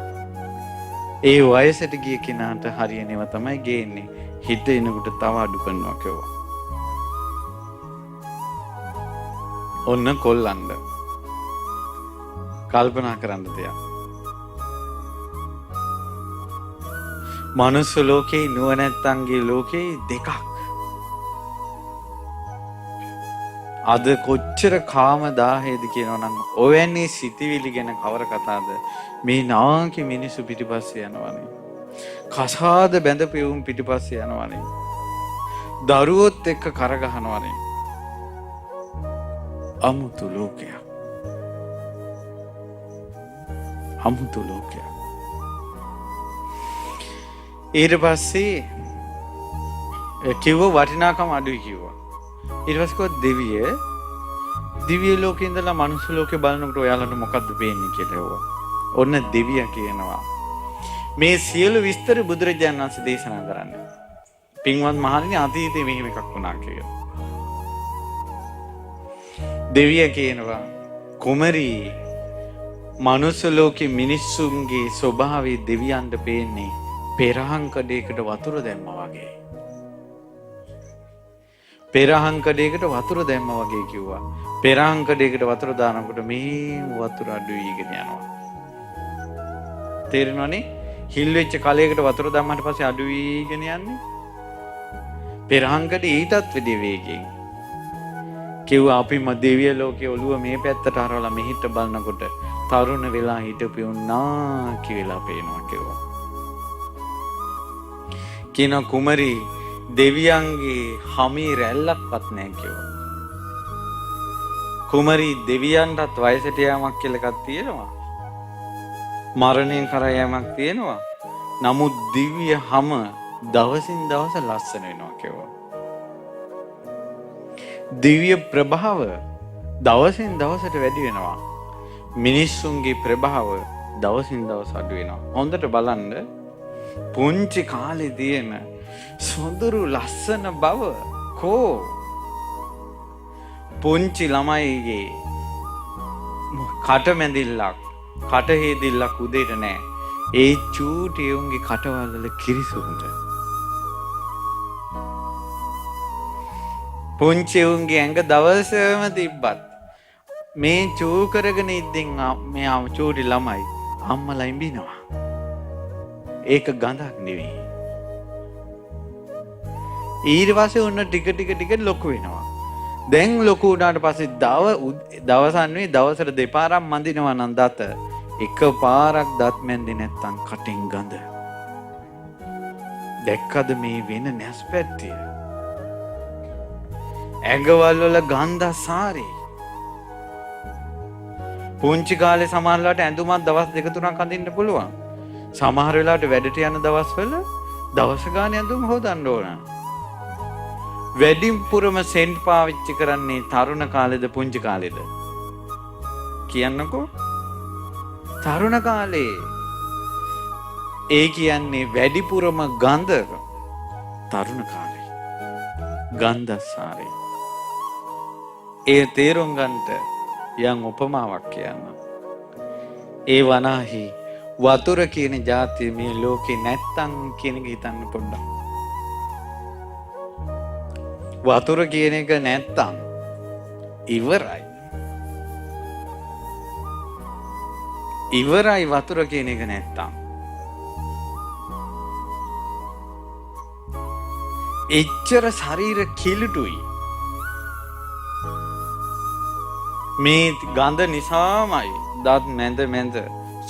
ඒ වයසට ගිය කෙනාට හරියනේව තමයි ගේන්නේ. හිත එනකොට තව අඩු කරනවා කිව්වා. ඔන්න කොල්ලන්ද කල්පනා කරන්න දෙයක්. මනුස්ස ලෝකේ නුවණැත්තන්ගේ ලෝකේ දෙකක්. අද කොච්චර කාම දාහේද කියනවනම් ඔවැනි සිටිවිලි ගැන කවර කතාවද මේ නාකි මිනිසු පිටිපස්සේ යනවනේ. කසාද බැඳපෙවුම් පිටිපස්සේ යනවනේ. දරුවොත් එක්ක කරගහනවනේ. අමුතු ලෝකයක්. අමුතු ලෝකයක්. ඊට පස්සේ කිව්ව වටිනාකම අඩුයි කිව්වා. ඊට පස්සේ කිව්වා දිව්‍ය ලෝකේ ඉඳලා මනුස්ස ලෝකේ බලනකොට ඔයාලට මොකද්ද පේන්නේ කියලා ඇහුවා. ඔන්න දෙවියා කියනවා මේ සියලු විස්තර බුදුරජාණන් වහන්සේ දේශනා කරන්නේ. පින්වත් මහණෙනි අතීතේ මෙහෙම එකක් වුණා කියලා. දෙවියා කියනවා කුමරි මනුස්ස ලෝකේ මිනිස්සුන්ගේ ස්වභාවය දෙවියන්ට පේන්නේ පෙරහංකඩයකට වතුර දැම්මා වගේ. පෙරහංකඩයකට වතුර දැම්මා වගේ කිව්වා. පෙරහංකඩයකට වතුර දානකොට මේ වතුර අඩු වීගෙන යනවා. තේරෙනවනේ? හිල් වෙච්ච කලයකට වතුර දැම්මට පස්සේ අඩු වීගෙන යන්නේ. පෙරහංකඩේ ඊටත් වැඩි වේගයෙන්. කිව්වා අපි දෙවිය ලෝකයේ ඔළුව මේ පැත්තට හරවලා මෙහිට බලනකොට තරුණ වෙලා හිටපු උන්නා කියලා පේනවා කිව්වා. කියන කුමරි දෙවියන්ගේ හැමී රැල්ලක්වත් නැහැ කිව්වා. කුමරි දෙවියන්ටත් වයසට යෑමක් කියලා එකක් තියෙනවා. මරණයෙන් කරා යෑමක් තියෙනවා. නමුත් දිව්‍ය හැම දවසින් දවස ලස්සන වෙනවා කිව්වා. දිව්‍ය ප්‍රභාව දවසින් දවසට වැඩි වෙනවා. මිනිස්සුන්ගේ ප්‍රභාව දවසින් දවස අඩු වෙනවා. හොඳට බලන්න පුංචි කාලේ තියෙන සොඳුරු ලස්සන බව කෝ පුංචි ළමයිගේ කටමැදිල්ලක් කටහේදිල්ලක් උදේට නෑ. ඒ චූටි උන්ගේ කටවල් වල කිරිසුඳ. පුංචි උන්ගේ ඇඟ දවසම තිබ්බත් මේ චූ කරගෙන ඉද්දින් මෙයා චූටි ළමයි අම්මලා ඉඹිනවා. ඒක ගඳක් නෙවෙයි. ඊට පස්සේ උන්න ටික ලොකු වෙනවා. දැන් ලොකු වුණාට පස්සේ දවසන් වේ දවසට දෙපාරක් මඳිනවා නම් දත එක පාරක් දත් මැන්දේ නැත්තම් කටින් ගඳ. දැක්කද මේ වෙන නැස්පැත්තිය? ඇඟවල් වල ගන්ධ සාරේ. පුංචි කාලේ සමහරලාට ඇඳුමක් දවස් 2-3ක් අඳින්න පුළුවන්. සමහර වෙලාවට වැඩට යන දවස්වල දවස ගානේ ඇඳුම් හොදන්න ඕන. වැඩිපුරම සෙන්ට් පාවිච්චි කරන්නේ තරුණ කාලේද පුංචි කාලේද? කියන්නකෝ. තරුණ කාලේ ඒ කියන්නේ වැඩිපුරම ගඳ තරුණ කාලේ. ගන්ධසාරේ. ඒ තේරුම් ගන්නට යම් උපමාවක් කියන්න. ඒ වනාහි වතුර කියන જાතිය මේ ලෝකේ නැත්තම් කියන එක හිතන්න පොඩ්ඩක්. වතුර කියන එක නැත්තම් ඉවරයි. ඉවරයි වතුර කියන එක නැත්තම්. එච්චර ශරීර කිලුටුයි. මේ ගඳ නිසාමයි දත් මැද මැද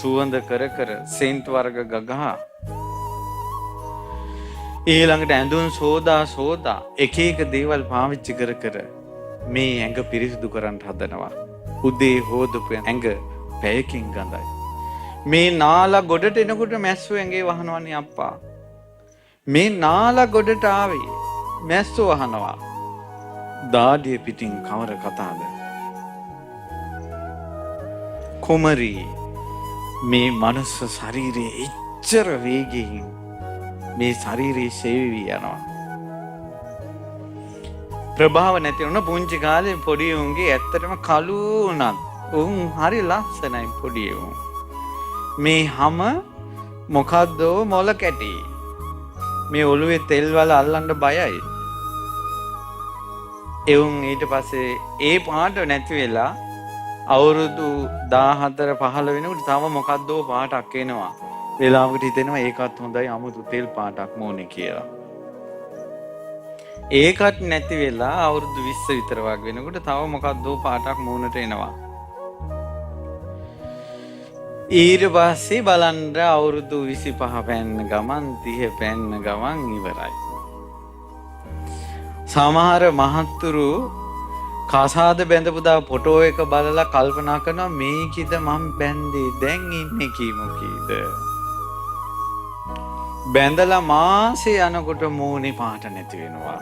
සුවඳ කර කර සෙන්ට් වර්ග ගගහා ඊළඟට ඇඳුම් සෝදා එක එක දේවල් පාවිච්චි කර කර මේ ඇඟ පිරිසිදු කරන්න හදනවා. උදේ හොදපු ඇඟ පැයකින් ගඳයි. මේ නාලා ගොඩට එනකොට මැස්සෝ ඇඟේ වහනවනේ අප්පා. මේ නාලා ගොඩට ආවේ මැස්සෝ වහනවා. දාඩිය පිටින් කවර කතාද? කුමරි මේ මනුස්ස ශරීරයේ එච්චර වේගයෙන් මේ ශරීරයේ සේවි යනවා. ප්‍රභාව නැති වුණ පුංචි කාලේ පොඩි උන්ගේ ඇත්තටම කළු උනත් උන් හරි ලස්සනයි පොඩි උන්. මේ හැම මොකද්ද මොල කැටි. මේ ඔළුවේ තෙල් වල අල්ලන්න බයයි. එවුන් ඊට පස්සේ ඒ පාට නැති වෙලා අවුරුදු 14 15 වෙනකොට තව මොකද්දෝ පාටක් එනවා. වෙලාවකට හිතෙනවා ඒකත් හොඳයි අමුතු තෙල් පාටක් මොනේ කියලා. ඒකත් නැති වෙලා අවුරුදු 20 විතර වගේ වෙනකොට තව මොකද්දෝ පාටක් මූණට එනවා. ඊට පස්සේ බලන්න අවුරුදු 25 පැන්න ගමන් 30 පැන්න ගමන් ඉවරයි. සමහර මහත්තුරු කසාද බැඳපු දා ෆොටෝ එක බලලා කල්පනා කරනවා මේකිද මම බැන්දේ දැන් ඉන්නේ කීමකීද. බැඳලා මාසේ යනකොට මූණේ පාට නැති වෙනවා.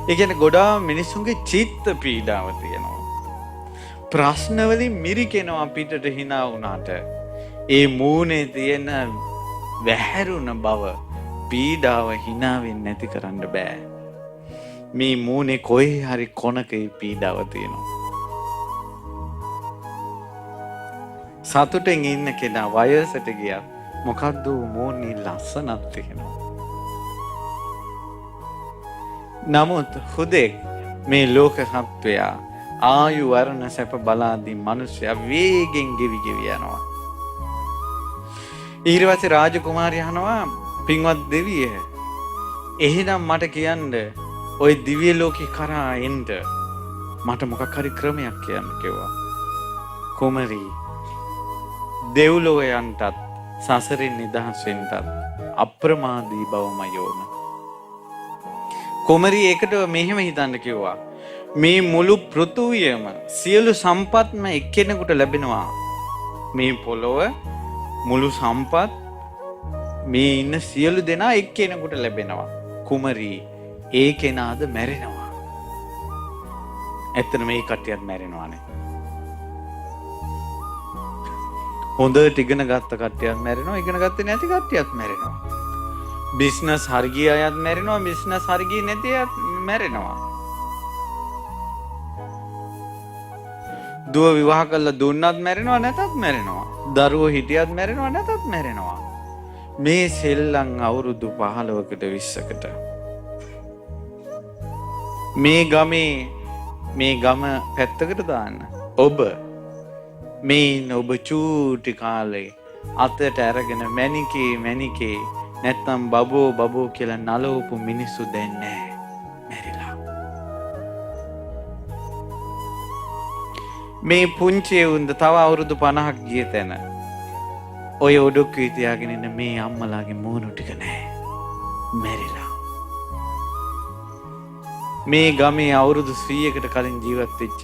ඒ කියන්නේ ගොඩාක් මිනිස්සුන්ගේ චිත්ත පීඩාව තියෙනවා. ප්‍රශ්න වලින් මිරිකෙනවා පිටට hina වුණාට. ඒ මූණේ තියෙන වැහැරුණ බව පීඩාව hina වෙන්නේ නැති කරන්න බෑ. මේ මූණේ කොහේ හරි කොනක පීඩාව තියෙනවා. සතුටෙන් ඉන්න කෙනා වයසට ගියා මොකද්ද මූණේ ලස්සනක් තියෙනවා. නමුත් හුදෙක් මේ ලෝක සත්වයා ආයු වර්ණ සැප බලාදී මිනිස්සයා වේගෙන් ගෙවි යනවා. ඊර්වසේ රාජකුමාරිය අහනවා පින්වත් දෙවිය එහෙනම් මට කියන්න ඔය දිව්‍ය ලෝකේ කරා එන්න මට මොකක් හරි ක්‍රමයක් කියන්න කිව්වා. කුමරි දෙව්ලොව යන්නටත් සසරින් නිදහස් වෙන්නටත් අප්‍රමාදී බවමයි ඕන. කුමරි ඒකට මෙහෙම හිතන්න කිව්වා. මේ මුළු පෘථුවියම සියලු සම්පත්ම එක්කෙනෙකුට ලැබෙනවා. මේ පොළොව මුළු සම්පත් මේ ඉන්න සියලු දෙනා එක්කෙනෙකුට ලැබෙනවා. කුමරි ඒ කෙනාද මැරෙනවා. ඇත්තට මේ කට්ටියත් මැරෙනවානේ. හොඳට ඉගෙන ගත්ත කට්ටියත් මැරෙනවා, ඉගෙන ගත්තේ නැති කට්ටියත් මැරෙනවා. බිස්නස් හරිය අයත් මැරෙනවා, බිස්නස් හරිය නැති අයත් මැරෙනවා. දුව විවාහ කරලා දුන්නත් මැරෙනවා නැතත් මැරෙනවා. දරුවෝ හිටියත් මැරෙනවා නැතත් මැරෙනවා. මේ සෙල්ලම් අවුරුදු 15කට 20කට මේ ගම පැත්තකට දාන්න. ඔබ චූටි කාලේ අතට අරගෙන මැනිකේ නැත්තම් බබෝ කියලා නලවපු මිනිස්සු දැන් නැහැ. මැරිලා. මේ පුංචි උන්ද තව අවුරුදු 50ක් ගිය තැන ඔය ඔඩොක්කේ තියාගෙන ඉන්න මේ අම්මලාගේ මූණු ටික නැහැ. මැරිලා. මේ ගමේ අවුරුදු 100කට කලින් ජීවත් වෙච්ච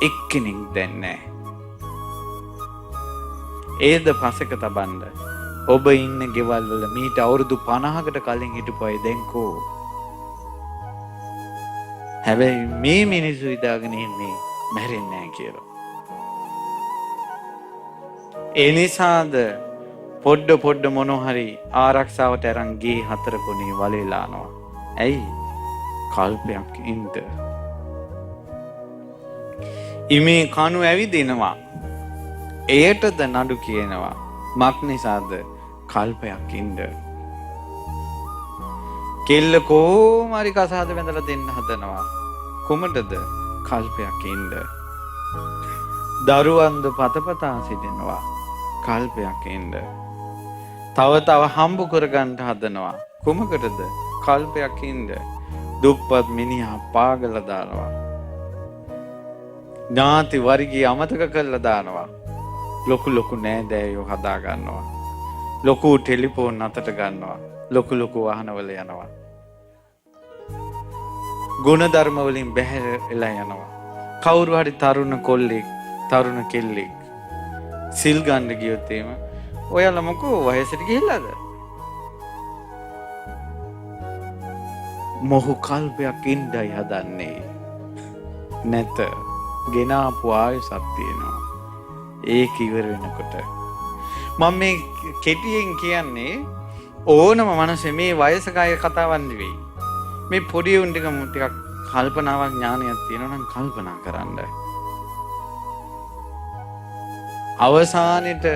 එක්කෙනෙක් දැන් නැහැ. ඒද පසක තබන්න. ඔබ ඉන්න ගෙවල් වල මීට අවුරුදු 50කට කලින් හිටපු අය දැන් කෝ? හැබැයි මේ මිනිස්සු හිතාගෙන ඉන්නේ මැරෙන්නේ නැහැ කියලා. ඒ නිසාද පොඩ්ඩ මොනවා හරි ආරක්ෂාවට අරන් ගේ හතර කොනේ වලේලානවා. ඇයි? කල්පයක් ඉන්න. ඉමේ කණු ඇවිදිනවා. එයටද නඩු කියනවා. මක් නිසාද? කල්පයක් ඉන්න. කෙල්ල කොහොම හරි කසාද බැඳලා දෙන්න හදනවා. කොමඩද? කල්පයක් ඉන්න. දරුවන්ද පතපතා සිටිනවා. කල්පයක් ඉන්න. තව හම්බ කරගන්න හදනවා. කොමකටද? කල්පයක් ඉන්න. දුප්පත් මිනිහා පාගලා දානවා. ඥාති වර්ගී අමතක කරලා දානවා. ලොකු නෑදෑයෝ හදා ගන්නවා. ලොකු ටෙලිෆෝන් අතට ගන්නවා. ලොකු වාහනවල යනවා. ගුණධර්ම වලින් බැහැර වෙලා යනවා. කවුරු හරි තරුණ කොල්ලෙක්, තරුණ කෙල්ලෙක් සිල් ගන්න ගියොත් එහෙම ඔයාලා මොකෝ වයසට ගිහිල්ලාද? මොහු කල්පයක් ඉඳයි හදන්නේ. නැත. ගෙනාපු ආයුසක් තියෙනවා. ඒක ඉවර වෙනකොට මම මේ කෙටියෙන් කියන්නේ ඕනම මනසේ මේ වයසක අය කතාවක් නෙවෙයි. මේ පොඩි උන් ටිකක් කල්පනාවක් ඥානයක් තියෙනවා නම් කල්පනා කරන්න. අවසානෙට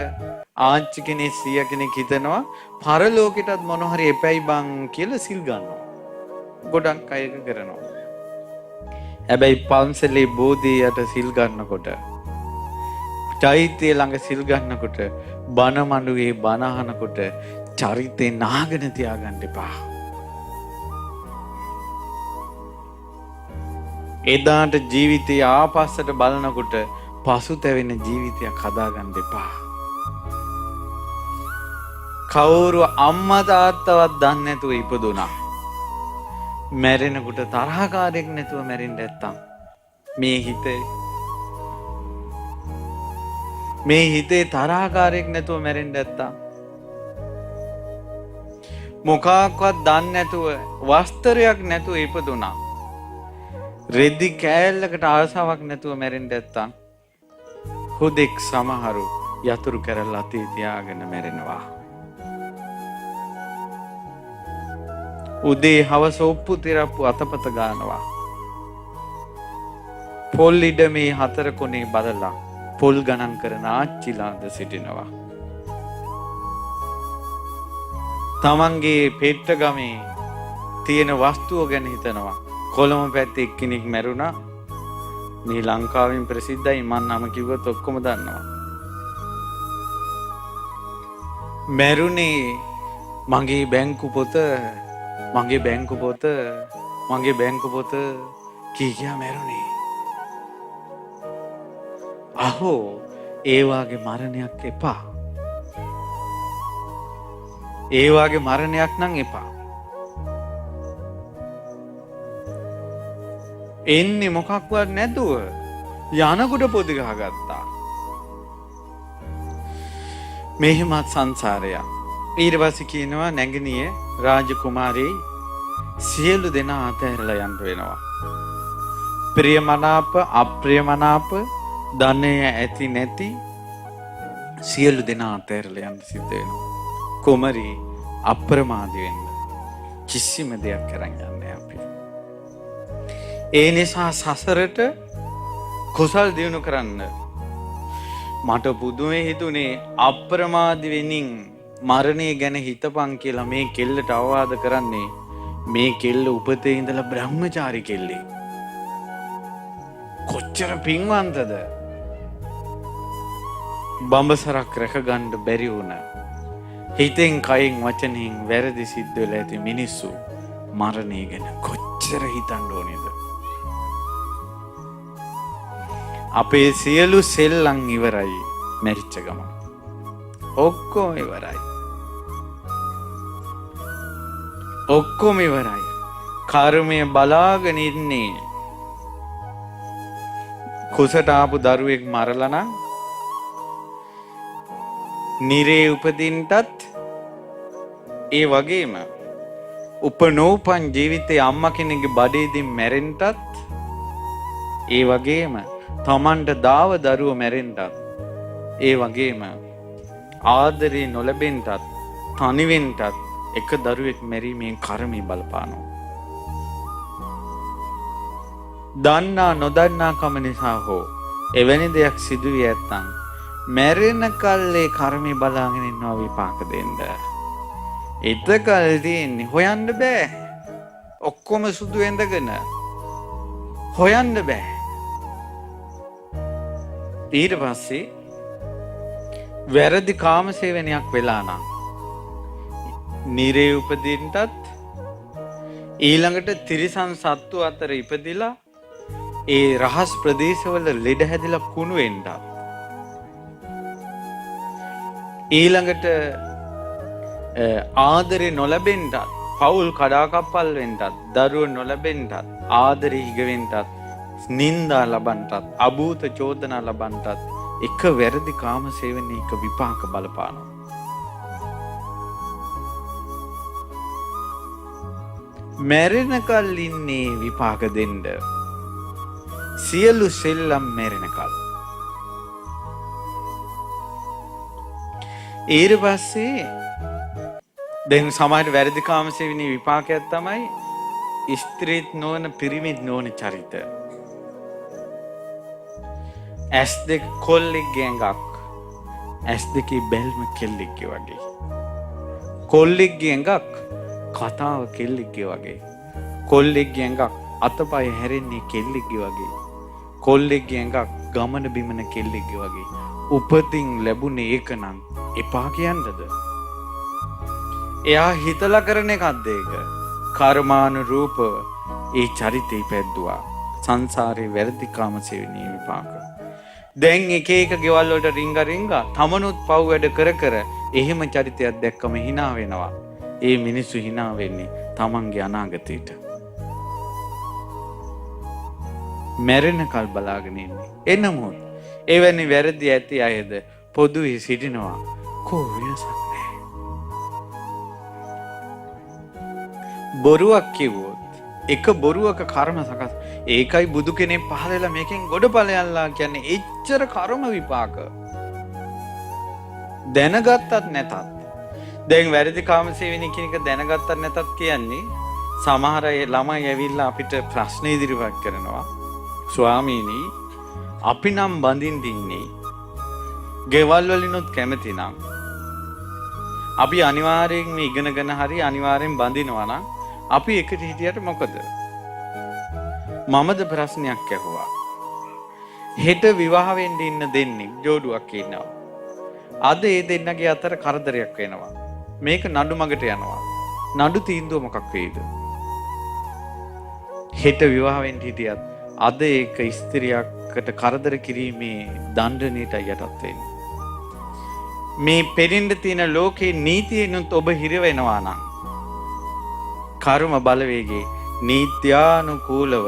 ආච්චි කෙනෙක් සීයා කෙනෙක් හිතනවා පරලෝකෙටත් මොන හරි එපැයි බං කියලා සිල් ගන්නවා. ගොඩක් අය කරනවා. හැබැයි පන්සලේ බෝධියට සිල් ගන්නකොට, චෛත්‍ය ළඟ සිල් ගන්නකොට, බණ මඬුවේ බණ අහනකොට චරිතේ නාගෙන තියාගන්න එපා. එදාට ජීවිතය ආපස්සට බලනකොට පසුතැවෙන ජීවිතයක් හදාගන්න එපා. කවුරු අම්මා තාත්තවත් දන්නේ නැතුව ඉපදුනා. මැරෙනකොට තරහකාරයෙක් නැතුව මැරෙන්න නැත්තම් මේ හිතේ තරහකාරයෙක් නැතුව මැරෙන්න නැත්තම් මොකක්වත් දන්නේ නැතුව වස්ත්‍රයක් නැතුව ඉපදුනා. රෙදි කෑල්ලකට ආසාවක් නැතුව මැරෙන්න නැත්තම් හුදෙක් සමහරු යතුරු කැරල්ල අතේ තියාගෙන මැරෙනවා. උදේ හවස ඔප්පු තිරප්පු අතපත ගන්නවා. පොල් ඉඩමේ හතර කොනේ බලලා පොල් ගණන් කරන ආච්චිලාද සිටිනවා. තමන්ගේ පෙට්ටගමේ තියෙන වස්තුව ගැන හිතනවා. කොළඹ පැත්තේ එක්කෙනෙක් මැරුණා. මේ ලංකාවෙන් ප්‍රසිද්ධයි, මන් නම කිව්වොත් ඔක්කොම දන්නවා. මැරුණේ මගේ බැංකු පොත කියා මැරුණේ. අහෝ, ඒ වාගේ මරණයක් එපා. ඒ වාගේ මරණයක් නම් එපා. එන්නේ මොකක්වත් නැතුව යනකොට පොඩි ගහගත්තා. මෙහෙමත් සංසාරයක්. ඊට පස්සේ කියනවා නැගණිය රාජකුමාරී සියලු දෙනා අතහැරලා යන්න වෙනවා. ප්‍රියමනාප අප්‍රියමනාප ධනය ඇති නැති සියලු දෙනා අතහැරලා යන්න සිද්ධ වෙනවා. කුමරී අප්‍රමාදී වෙන්න. කිසිම දෙයක් කරන් යන්නේ අපි. ඒ නිසා සසරට කුසල් දිනු කරන්න. මට පුදුමේ හිතුනේ අප්‍රමාදී වෙනින් මරණය ගැන හිතපන් කියලා මේ කෙල්ලට අවවාද කරන්නේ. මේ කෙල්ල උපතේ ඉඳලා බ්‍රහ්මචාරී කෙල්ලේ. කොච්චර පින්වන්තද? බඹසරක් රැකගන්න බැරි වුණ හිතෙන් කයින් වචනෙන් වැරදි සිද්ධ වෙලා ඇති මිනිස්සු මරණය ගැන කොච්චර හිතන්න ඕනේද? අපේ සියලු සෙල්ලම් ඉවරයි. මැරිච්ච ගමන් ඔක්කොම ඉවරයි. ඔක්කොම ඉවරයි. කර්මය බලාගෙන ඉන්නේ. කුසට ආපු දරුවෙක් මරලා නම් නිරේ උපදින්නටත් ඒ වගේම උපනෝපන් ජීවිතේ අම්මා කෙනෙක්ගේ බඩේදී මැරෙන්නටත් ඒ වගේම තමන්ට දාව දරුව මැරෙන්නටත් ඒ වගේම ආදරේ නොලැබෙන්නත් තනිවෙන්නත් එක දරුවෙක් මැරීමෙන් කර්මී බලපානවා. දන්නා නොදන්නා කම නිසා හෝ එවැනි දෙයක් සිදු වී ඇත්නම් මැරෙන කල්ලේ කර්මී බලාගෙන ඉන්නවා විපාක දෙන්න. එතකල් තියෙන්නේ හොයන්න බෑ. ඔක්කොම සුදු ඇඳගෙන හොයන්න බෑ. ඊට පස්සේ වැරදි කාමසේවනයක් වෙලා නම් නිරේ උපදින්නත් ඊළඟට තිරිසන් සත්තු අතර ඉපදිලා ඒ රහස් ප්‍රදේශවල ලෙඩ හැදිලා කුණු වෙන්නත් ඊළඟට ආදරේ නොලැබෙන්නත් පවුල් කඩාකප්පල් වෙන්නත් දරුවෝ නොලැබෙන්නත් ආදරේ හිග වෙන්නත් නින්දා ලබන්නත් අභූත චෝදනා ලබන්නත් එක වැරදි කාම සේවනයක විපාක බලපානවා. මැරෙනකල් ඉන්නේ විපාක දෙන්න. සියලු සෙල්ලම් මැරෙනකල්. ඊට පස්සේ දැන් සමහර වැරදි කාම සේවනයේ විපාකයක් තමයි ස්ත්‍රීත් නොවන පිරිමිත් නොවන චරිත. ඇස් දෙක කොල්ලෙක්ගේ ඇඟක් ඇස් දෙකේ බැල්ම කෙල්ලෙක්ගේ වගේ. කොල්ලෙක්ගේ ඇඟක් කතාව කෙල්ලෙක්ගේ වගේ. කොල්ලෙක්ගේ ඇඟක් අතපය හැරෙන්නේ කෙල්ලෙක්ගේ වගේ. කොල්ලෙක්ගේ ඇඟක් ගමන බිමන කෙල්ලෙක්ගේ වගේ. උපතින් ලැබුණේ ඒකනම් එපා කියන්නද? එයා හිතලා කරන එකක්ද ඒක? කර්මානුරූපව ඒ චරිතය පැද්දුවා. සංසාරේ වැරදි කාම සේවනයේ විපාක. දැන් එක එක ගෙවල් වලට රිංගා තමනුත් පව් වැඩ කර කර එහෙම චරිතයක් දැක්කම hina වෙනවා. ඒ මිනිස්සු hina වෙන්නේ තමන්ගේ අනාගතයට. මැරෙනකල් බලාගෙන ඉන්නේ. එනමුත් එවැනි වැරදි ඇති අයද පොදුවේ සිටිනවා. කෝ වෙනසක් නැහැ. බොරුවක් කිව්වොත් එක බොරුවක කර්ම සකස්. ඒකයි බුදු කෙනෙක් පහල වෙලා මේකෙන් ගොඩපළයන්ලා කියන්නේ එච්චර කර්ම විපාක. දැනගත්තත් නැතත් දැන් වැරදි කාම සේවනය කියන එක දැනගත්තත් නැතත් කියන්නේ සමහර ළමයි ඇවිල්ලා අපිට ප්‍රශ්න ඉදිරිපත් කරනවා. ස්වාමීනි අපි නම් බඳින්න ඉන්නේ. ගෙවල් වලිනුත් කැමති නම් අපි අනිවාර්යෙන් මේ ඉගෙනගෙන හරි අනිවාර්යෙන් බඳිනවා නම් අපි එකට හිටියට මොකද? මමද ප්‍රශ්නයක් ඇහුවා. හෙට විවාහ වෙන්න ඉන්න දෙන්නේ ජෝඩුවක් ඉන්නවා. අද ඒ දෙන්නගේ අතර කරදරයක් වෙනවා. මේක නඩු මගට යනවා. නඩු තීන්දුව මොකක් වෙයිද? හෙට විවාහ වෙන්න හිටියත් අද ඒක ස්ත්‍රියකට කරදර කිරීමේ දණ්ඩනයට යටත් වෙන්නේ. මේ පෙරෙන්න තියෙන ලෝකේ නීතියෙන්ුත් ඔබ හිර වෙනවා නම් කර්ම බලවේගයේ නීත්‍යානුකූලව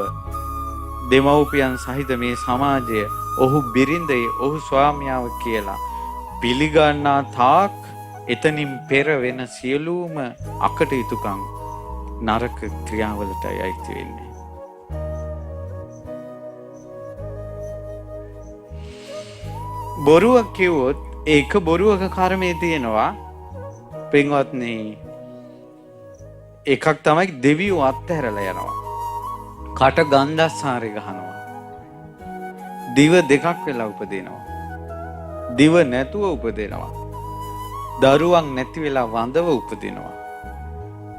දෙමව්පියන් සහිත මේ සමාජය ඔහු බිරිඳයි ඔහු ස්වාමියාව කියලා පිළිගන්නා තාක් එතනින් පෙර වෙන සියලුම අකටයුතුකම් නරක ක්‍රියාවලටයි අයිති වෙන්නේ. බොරුවක් කිව්වොත් ඒක බොරුවක කර්මයේ තියෙනවා. පින්වත්නි එකක් තමයි දෙවියෝ අත්හැරලා යනවා. කට ගන්ධස්සාරේ ගහනවා. දිව දෙකක් වෙලා උපදිනවා. දිව නැතුව උපදිනවා. දරුවන් නැති වෙලා වඳව උපදිනවා.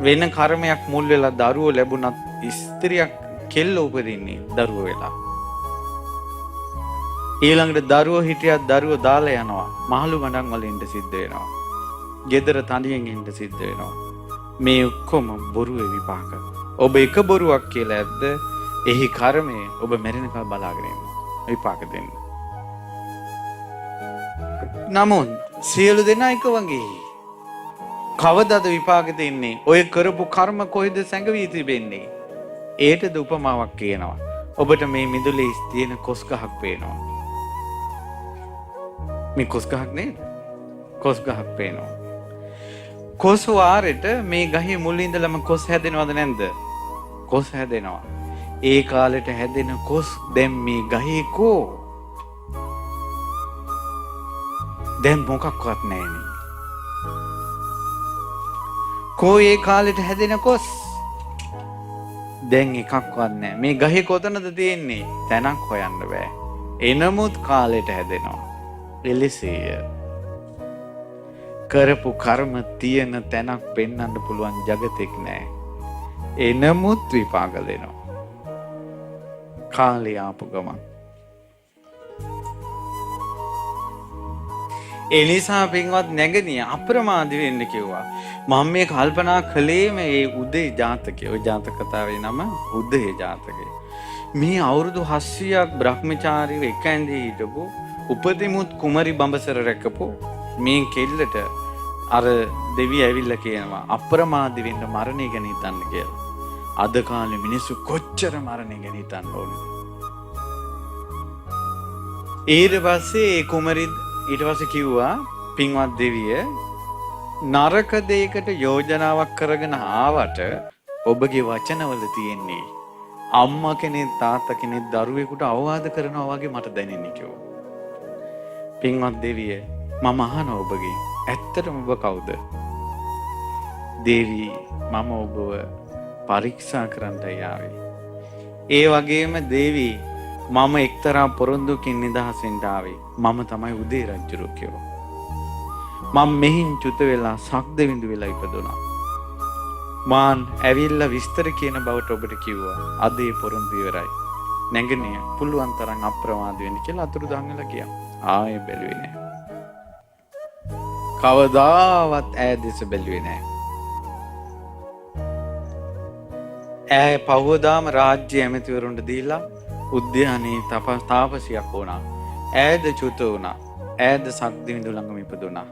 වෙන කර්මයක් මුල් වෙලා දරුවෝ ලැබුණත් ස්ත්‍රියක් කෙල්ල උපදින්නේ දරුවෝ වෙලා. ඊළඟට දරුවෝ හිටියත් දරුවෝ දාලා යනවා. මහලු මඩම් වල ඉන්න සිද්ධ වෙනවා. ගෙදර තනියෙන් ඉන්න සිද්ධ වෙනවා. මේ ඔක්කොම බොරුවේ විපාක. ඔබ එක බොරුවක් කියලා ඇද්ද? එහි කර්මය ඔබ මැරෙනකල් බලාගෙන ඉන්න විපාක දෙන්න. නමුත් සියලු දෙනා එක වගේ. කවදාද විපාක දෙන්නේ? ඔය කරපු කර්ම කොහෙද සැඟවී තිබෙන්නේ? ඒටද උපමාවක් කියනවා. ඔබට මේ මිදුලේ තියෙන කොස් ගහක් පේනවා. මේ කොස් ගහක් නේද? කොස් ගහක් පේනවා. කොස් වාරෙට මේ ගහේ මුල ඉඳලම කොස් හැදෙනවද නැන්ද? කොස් හැදෙනවා. ඒ කාලෙට හැදෙන කොස් දැන් මේ ගහේ කෝ? දැන් මොකක්වත් නැහැනේ. කෝ ඒ කාලෙට හැදෙන කොස් දැන් එකක්වත් නැහැ. මේ ගහේ කොතනද තියෙන්නේ? තැනක් හොයන්න බෑ. එනමුත් කාලෙට හැදෙනවා. එලෙසේය. කරපු කර්ම තියෙන තැනක් පෙන්වන්න පුළුවන් జగතෙක් නැහැ. එනමුත් විපාක දෙනවා. කාලේ ආපු ගමන්. එනිසා පින්වත් නැගණිය අප්‍රමාදී වෙන්න කිව්වා. මම මේ කල්පනා කළේම ඒ උදේ ජාතකය. ওই ජාතක කතාවේ නම උදේ ජාතකය. මේ අවුරුදු 700ක් බ්‍රහ්මචාරීව එක ඇඳේ හිටපු උපතිමුත් කුමරි බඹසර රැකපු මේ කෙල්ලට අර දෙවිය ඇවිල්ලා කියනවා අප්‍රමාදී වෙන්න මරණය ගැන හිතන්න කියලා. අද කාලේ මිනිස්සු කොච්චර මරණය ගැන හිතන්න ඕනද? ඊට පස්සේ කුමරි ඊට පස්සේ කිව්වා පින්වත් දෙවිය නරක දෙයකට යෝජනාවක් කරගෙන ආවට ඔබගේ වචනවල තියෙන්නේ අම්මා කෙනෙක් තාත්තා කෙනෙක් දරුවෙකුට අවවාද කරනවා වගේ මට දැනෙන්නේ කිව්වා. පින්වත් දෙවිය මම අහනවා ඔබගේ ඇත්තටම ඔබ කවුද? දේවි මම ඔබව පරීක්ෂා කරන්නයි ආවේ. ඒ වගේම දේවි මම එක්තරා පොරොන්දුකින් නිදහස් වෙන්න ආවේ. මම තමයි උදේ රජුරු කිව්වා. මම මෙහින් චුත වෙලා සක්දෙවිඳු වෙලා ඉපදුණා. මාන් ඇවිල්ලා විස්තර කියන බවට ඔබට කිව්වා. අද ඒ පොරොන්දු ඉවරයි. නැගණිය පුළුවන් තරම් අප්‍රමාදී වෙන්න කියලා අතුරුදහන් වෙලා ගියා. ආයේ බැලුවේ නෑ. කවදාවත් ඈ දෙස බැලුවේ නෑ. ඈ පහවදාම රාජ්‍ය ඇමතිවරුන්ට දීලා උද්‍යානයේ තාපසියක් වුණා. ඈද චුත වුණා. ඈද සක්දිවිඳු ළඟම ඉපදුණා.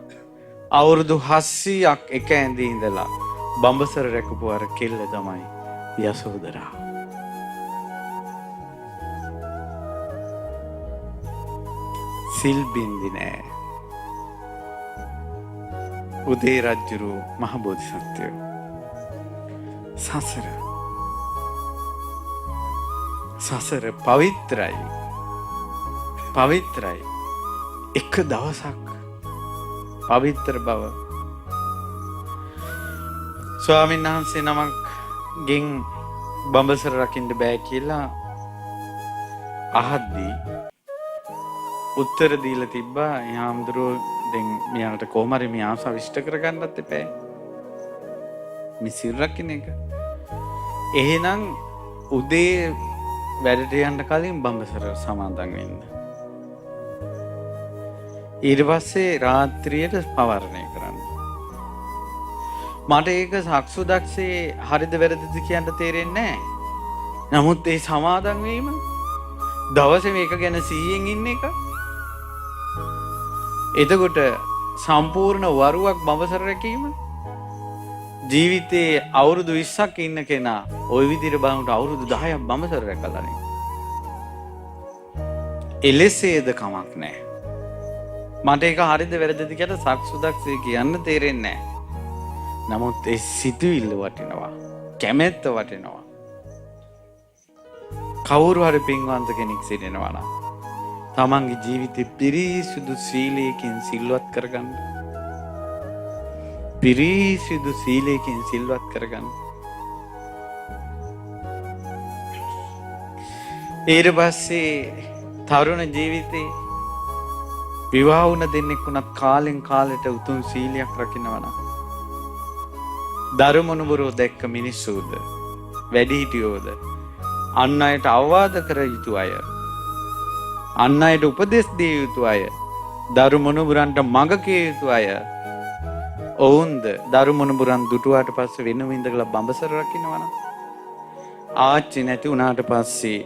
අවුරුදු 700ක් එක ඇඳේ ඉඳලා බඹසර රැකපු අර කෙල්ල තමයි යසෝදරා. සිල් බින්දි නෑ. උදේ රජුරු මහ බෝධිසත්වයෝ. සසර පවිත්‍රයි. පවිත්‍රයි. එක දවසක් පවිත්‍ර බව ස්වාමීන් වහන්සේ නමක් ගෙන් බඹසර රකින්න බෑ කියලා අහද්දී උත්තර දීලා තිබ්බා. යාම්දුරෝ දැන් මෙයාට කොහොම හරි මේ ආසාව ඉෂ්ට කරගන්නත් එපා. මේ සිල් රකින්න එක. එහෙනම් උදේ වැඩට යන්න කලින් බඹසර සමාදන් වෙන්න. ඊට පස්සේ රාත්‍රියට පවරණය කරන්න. මට ඒක සක්සුදක්ෂේ හරිද වැරදිද කියන්න තේරෙන්නේ නැහැ. නමුත් ඒ සමාදන් වීම දවසේ මේක ගැන 100න් ඉන්න එක. එතකොට සම්පූර්ණ වරුවක් බඹසර රැකීම ජීවිතේ අවුරුදු 20ක් ඉන්න කෙනා ওই විදිහට බලනකොට අවුරුදු 10ක් බඹසර රැකලානේ. එලෙසේද කමක් නැහැ. මට ඒක හරිද වැරදිද කියලා සක්සුදක්ෂේ කියන්න තේරෙන්නේ නැහැ. නමුත් ඒ සිතුවිල්ල වටිනවා. කැමැත්ත වටිනවා. කවුරු හරි පින්වන්ත කෙනෙක් සිටිනවා නම් තමන්ගේ ජීවිතේ පිරිසිදු සීලයෙන් සිල්වත් කරගන්න. පිරිසිදු සීලයෙන් සිල්වත් කරගන්න. ඊට පස්සේ තරුණ ජීවිතේ විවාහ වුණ දෙන්නෙක් වුණත් කාලෙන් කාලෙට උතුම් සීලයක් රකින්නවා නම් ධර්මනුබරෝ දැක්ක මිනිස්සුද වැඩිහිටියෝද අන් අයට අවවාද කර යුතු අය, අන් අයට උපදෙස් දිය යුතු අය, ධර්මනුබරන්ට මඟ කිය යුතු අය, ඔවුන්ද ධර්මනුබරන් දුටුවාට පස්සේ වෙනම ඉඳලා බඹසර රකින්නවා නම් ආච්චි නැති වුණාට පස්සේ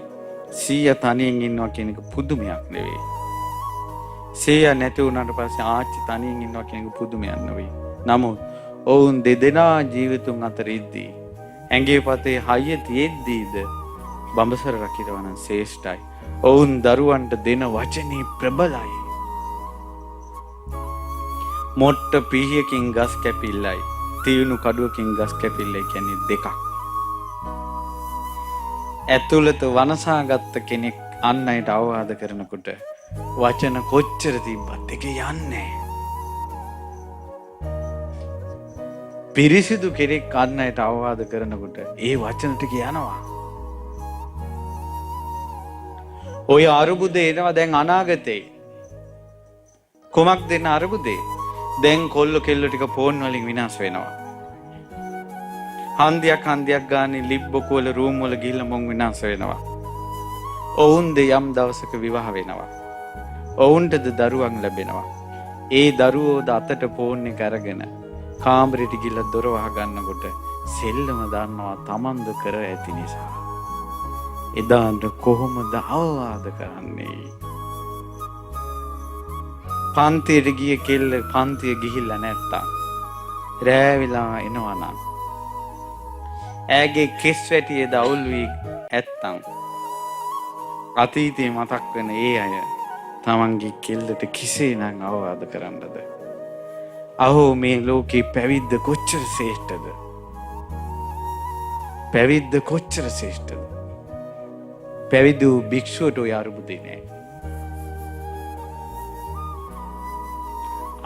සීයා තනියෙන් ඉන්නවා කියන එක පුදුමයක් නෙවෙයි. සීයා නැති වුණාට පස්සේ ආච්චි තනියෙන් ඉන්නවා කියන එක පුදුමයක් නෙවෙයි. නමුත් ඔවුන් දෙදෙනා ජීවිතුන් අතර ඉද්දී ඇඟේ පතේ හයිය තියෙද්දීද බඹසර රකින්නවා නම් ශ්‍රේෂ්ඨයි. ඔවුන් දරුවන්ට දෙන වචනේ ප්‍රබලයි. මොට්ට පීහියකින් ගස් කැපිල්ලයි තියුණු කඩුවකින් ගස් කැපිල්ලයි කියන්නේ දෙකක්. ඇතුළත වනසාගත්ත කෙනෙක් අන් අයට අවවාද කරනකොට වචන කොච්චර තිබ්බත් ඒක යන්නේ. පිරිසිදු කෙනෙක් අන් අයට අවවාද කරනකොට ඒ වචන ටික යනවා. ඔය අරුබුද එනවා දැන් අනාගතේ. කොමක් දෙන්න අරුබුදේ? දැන් කොල්ල කෙල්ල ටික ෆෝන් වලින් විනාශ වෙනවා. හන්දියක් ගානේ ලිබ්බොක වල රූම් වල ගිහිල්ලා මොන් විනාශ වෙනවා. ඔවුන්ද යම් දවසක විවාහ වෙනවා. ඔවුන්ටද දරුවන් ලැබෙනවා. ඒ දරුවෝද අතට ෆෝන් එක අරගෙන කාමරෙට ගිහිල්ලා දොර වහ ගන්නකොට සෙල්ලම දන්නවා තමන්ද කර ඇති නිසා. එදාට කොහොමද අවවාද කරන්නේ? පන්තියට ගිය කෙල්ල පන්තිය ගිහිල්ලා නැත්තම් රෑ වෙලා එනවා නම් ඇගේ කෙස් වැටියේද අවුල් වී ඇත්තම් අතීතේ මතක් වෙන ඒ අය තමන්ගේ කෙල්ලට කිසේනම් අවවාද කරන්නද? අහෝ මේ ලෝකේ පැවිද්ද කොච්චර ශ්‍රේෂ්ඨද? පැවිද්ද කොච්චර ශ්‍රේෂ්ඨද? පැවිදි වූ භික්ෂුවට ඔය අරුබුදේ නෑ.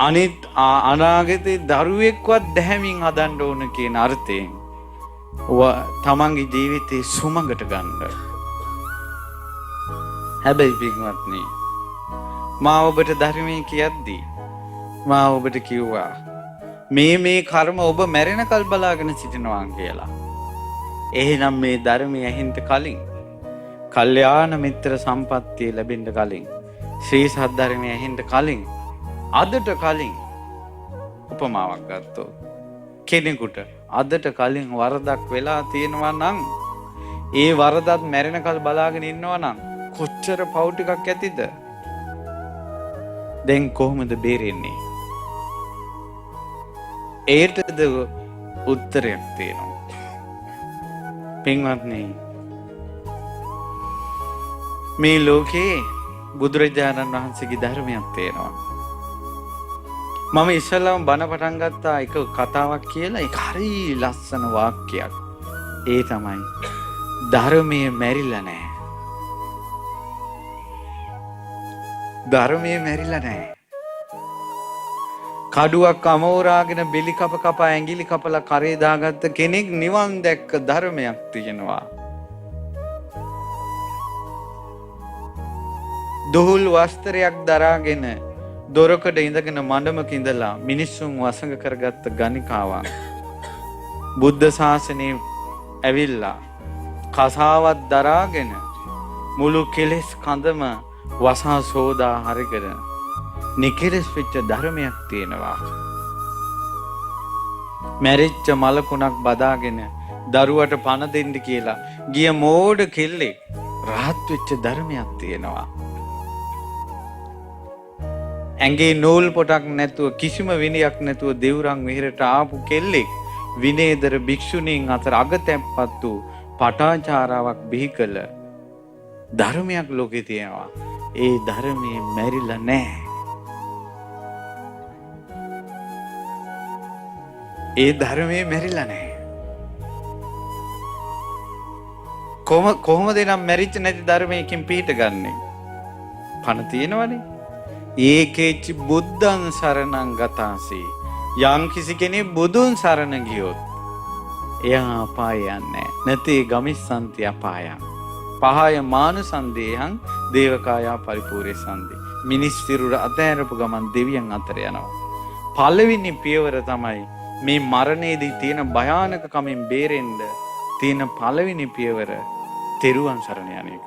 අනිත් අනාගතේ දරුවෙක්වත් දැහැමින් හදන්න ඕන කියන අර්ථයෙන් තමන්ගේ ජීවිතේ සුමඟට ගන්න. හැබැයි පින්වත්නි, මා ඔබට ධර්මයේ කියද්දී මා ඔබට කිව්වා මේ කර්ම ඔබ මැරෙනකල් බලාගෙන සිටිනවා කියලා. එහෙනම් මේ ධර්මයේ ඇහින්ට කලින්, කල්යාණ මිත්‍ර සම්පත්තිය ලැබෙන්න කලින්, ශ්‍රී සද්ධර්මයේ ඇහින්ට කලින්, අදට කලින් උපමාවක් ගත්තොත් කෙනෙකුට අදට කලින් වරදක් වෙලා තියෙනවා නම් ඒ වරදත් මැරෙනකල් බලාගෙන ඉන්නවා නම් කොච්චර පව් ටිකක් ඇතිද? දැන් කොහොමද බේරෙන්නේ? ඒටද උත්තරයක් තියෙනවා. පින්වත්නි, මේ ලෝකේ බුදුරජාණන් වහන්සේගේ ධර්මයක් තියෙනවා. මම ඉස්සෙල්ලාම බණ පටන් ගත්තා එක කතාවක් කියලා. ඒක හරි ලස්සන වාක්‍යයක්. ඒ තමයි ධර්මයේ මැරිලා නැහැ. ධර්මයේ මැරිලා නැහැ. කඩුවක් අමෝරාගෙන බෙලි කප ඇඟිලි කපලා කරේ දාගත්ත කෙනෙක් නිවන් දැක්ක ධර්මයක් තියෙනවා. දුහුල් වස්ත්‍රයක් දරාගෙන දොරකඩ ඉඳගෙන මඩමක ඉඳලා මිනිස්සුන් වසඟ කරගත්ත ගණිකාවක් බුද්ධ ශාසනයේ ඇවිල්ලා කසාවත් දරාගෙන මුළු කෙලෙස් කඳම වසා සෝදා හරිගෙන නිකෙලස් වෙච්ච ධර්මයක් තියෙනවා. මැරිච්ච මලකුණක් බදාගෙන දරුවට පණ දෙන්න කියලා ගිය මෝඩ කෙල්ලෙක් රහත් වෙච්ච ධර්මයක් තියෙනවා. ඇඟේ නූල් පොටක් නැතුව කිසිම විනයක් නැතුව දෙව්රම් විහෙරට ආපු කෙල්ලෙක් විනේදර භික්ෂුණීන් අතර අගතැන්පත් වූ පටාචාරාවක් බිහි කළ ධර්මයක් ලෝකේ තියෙනවා. ඒ ධර්මයේ මැරිලා නැහැ. ඒ ධර්මයේ මැරිලා නැහැ. කොහොමද නම් මැරිච්ච නැති ධර්මයකින් පිට ගන්නෙ? පණ තියෙනවනේ. ඒකේචි බුද්ධං සරණං ගතාසි. යම් කිසි කෙනෙක් බුදුන් සරණ ගියොත් එයා අපාය යන්නේ නැති ගමිස්සන්ති අපායං. පහය මානුසන්දේහං දේවකායා පරිපූර්ණසන්දේ. මිනිස් සිරුර අතහැරපු ගමන් දෙවියන් අතර යනවා. පළවෙනි පියවර තමයි මේ මරණයේදී තියෙන භයානක කමින් බේරෙන්න තියෙන පළවෙනි පියවර තෙරුවන් සරණ යන එක.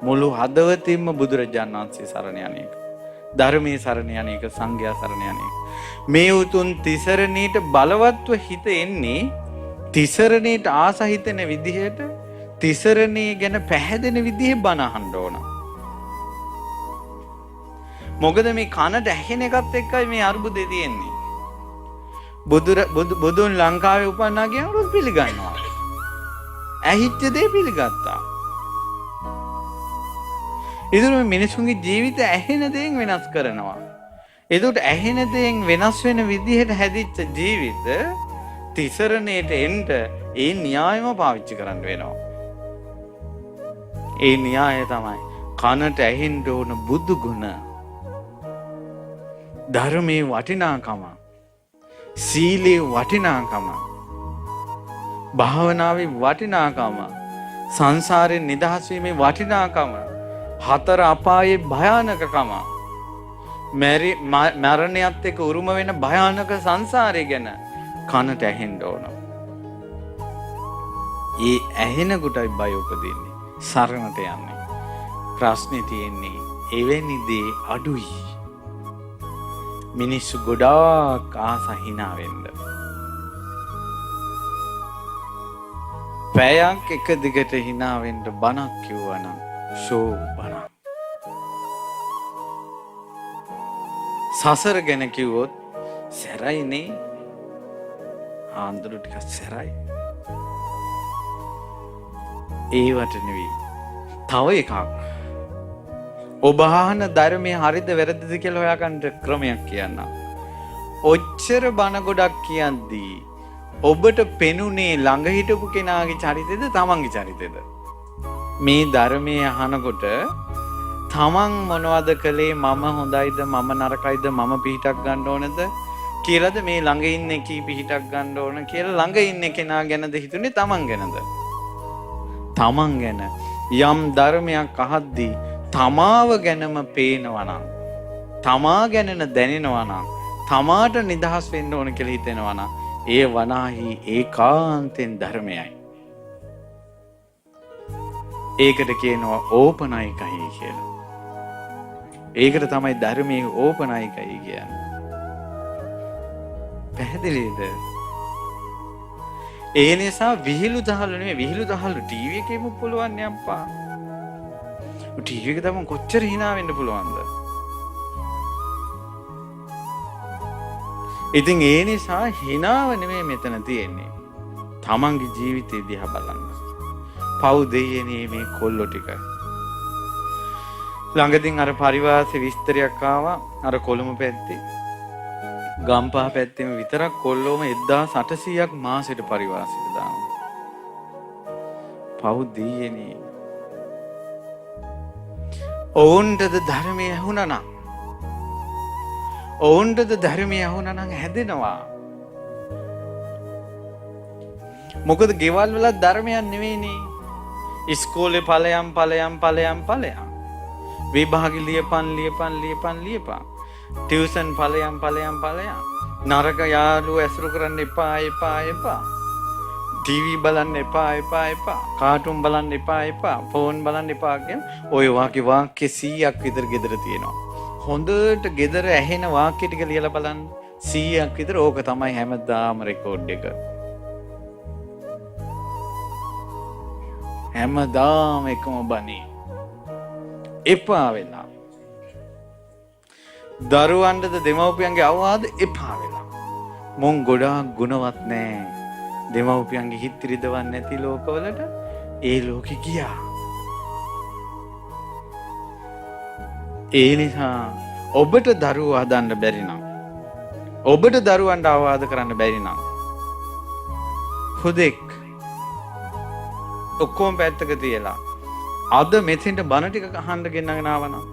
මුළු හදවතින්ම බුදුරජාණන් වහන්සේ සරණ යන එක. ධර්මයේ සරණ යන එක, සංඝයා සරණ යන එක. මේ උතුම් තිසරණීට බලවත්ව හිත එන්නේ තිසරණීට ආස හිතෙන විදිහට, තිසරණී ගැන පැහැදෙන විදිහේ බණ අහන්න ඕන. මොකද මේ කනට ඇහෙන එකත් එක්කයි මේ අරුබුදේ තියෙන්නේ. බුදුන් ලංකාවේ උපන්නා කියනකොට පිළිගන්නවා. ඇහිච්ච දේ පිළිගත්තා. ඉතින් මේ මිනිසුන්ගේ ජීවිත ඇහෙන දේෙන් වෙනස් කරනවා. ඒකට ඇහෙන දේෙන් වෙනස් වෙන විදිහට හැදිච්ච ජීවිත තිසරණයට එන්න ඒ න්‍යායම පාවිච්චි කරන්න වෙනවා. ඒ න්‍යාය තමයි කනට ඇහෙන්න ඕන බුදු ගුණ, ධර්මයේ වටිනාකම, සීලේ වටිනාකම, භාවනාවේ වටිනාකම, සංසාරයෙන් නිදහස් වීමේ වටිනාකම, හතර අපායේ භයානකකම, මරණයත් එක්ක උරුම වෙන භයානක සංසාරය ගැන කනට ඇහෙන්න ඕන. ඒ ඇහෙන කොටයි බය උපදින්නේ, සරණට යන්නේ. ප්‍රශ්නේ තියෙන්නේ එවැනි දේ අඩුයි. මිනිස්සු ගොඩාක් ආස හිනා වෙන්න. පැයක් එක දිගට හිනා වෙන්න බණක් කිව්වනම් ෂෝ බණක්. සසර ගැන කිව්වොත් සැරයිනේ. ආන්දරු ටිකක් සැරයි. ඒවට නෙවෙයි. තව එකක්. ඔබ අහන ධර්මයේ හරිද වැරදිද කියලා හොයාගන්න ක්‍රමයක් කියන්න. ඔච්චර බණ ගොඩක් කියද්දී ඔබට පෙනුනේ ළඟ හිටපු කෙනාගේ චරිතෙද තමන්ගේ චරිතෙද? මේ ධර්මයේ අහනකොට තමන් මොනවද කළේ, මම හොඳයිද මම නරකයිද, මම පිහිටක් ගන්න ඕනද කියලාද මේ ළඟ ඉන්නේ කී පිහිටක් ගන්න ඕන කියලා ළඟ ඉන්නේ කෙනා ගැනද හිතුනේ තමන් ගැනද? තමන් ගැන යම් ධර්මයක් අහද්දී තමාව ගැනම පේනවා නම්, තමා ගැනන දැනෙනවා නම්, තමාට නිදහස් වෙන්න ඕන කියලා හිතෙනවා නම් ඒ වනාහි ඒකාන්තෙන් ධර්මයයි. ඒකට කියනවා ඕපනයිකයි කියලා. ඒකට තමයි ධර්මයේ ඕපනයිකයි කියන්නේ. පැහැදිලිද? ඒ නිසා විහිළු දහළු නෙමෙයි, විහිළු දහළු ටීවී එකේම පුළුවන් නේ අප්පා. ටීවී එක තමයි කොච්චර hina වෙන්න පුළුවන්ද? ඉතින් ඒ නිසා hinaව නෙමෙයි මෙතන තියෙන්නේ. තමන්ගේ ජීවිතය දිහා බලන්න. පව් දෙයනේ මේ කොල්ලෝ ටික. ළඟදීන් අර පරිවාසයේ විස්තරයක් ආවා. අර කොළඹ පැත්තේ ගම්පහ පැත්තේම විතරක් කොල්ලෝම 1800ක් මාසෙට පරිවාසයට දානවා. පව් දෙයනේ. ඔවුන්ටද ධර්මය ඇහුණා නම්, ඔවුන්ටද ධර්මය ඇහුණා නම් හැදෙනවා. මොකද ගෙවල් වල ධර්මයක් නෙවෙයිනේ. ඉස්කෝලේ ඵලයන් විභාගෙ ලියපන් ටියුෂන් ඵලයන් නරක යාළුවෝ ඇසුරු කරන්න එපා. ටීවී බලන්න එපා. කාටුන් බලන්න එපා. ෆෝන් බලන්න එපා කියන ඔය වාක්‍ය 100ක් විතර ගෙදර තියෙනවා. හොඳට ගෙදර ඇහෙන වාක්‍ය ටික ලියලා බලන්න. 100ක් විතර ඕක තමයි හැමදාම රෙකෝඩ් එක. හැමදාම එකම බණේ. එපා වෙලා. දරුවන්ටද දෙමව්පියන්ගේ අවවාද එපා වෙලා. මොන් ගොඩාක් ගුණවත් නෑ. දෙමව්පියන්ගේ හිත් රිදවන්නේ නැති ලෝකවලට ඒ ලෝකෙ ගියා. ඒ නිසා ඔබට දරුවෝ හදන්න බැරි නම්, ඔබට දරුවන්ට අවවාද කරන්න බැරි නම්, හුදෙක් ඔක්කොම පැත්තක තියලා අද මෙතෙන්ට බණ ටික අහන්න ගෙන්නගෙන ආවනම්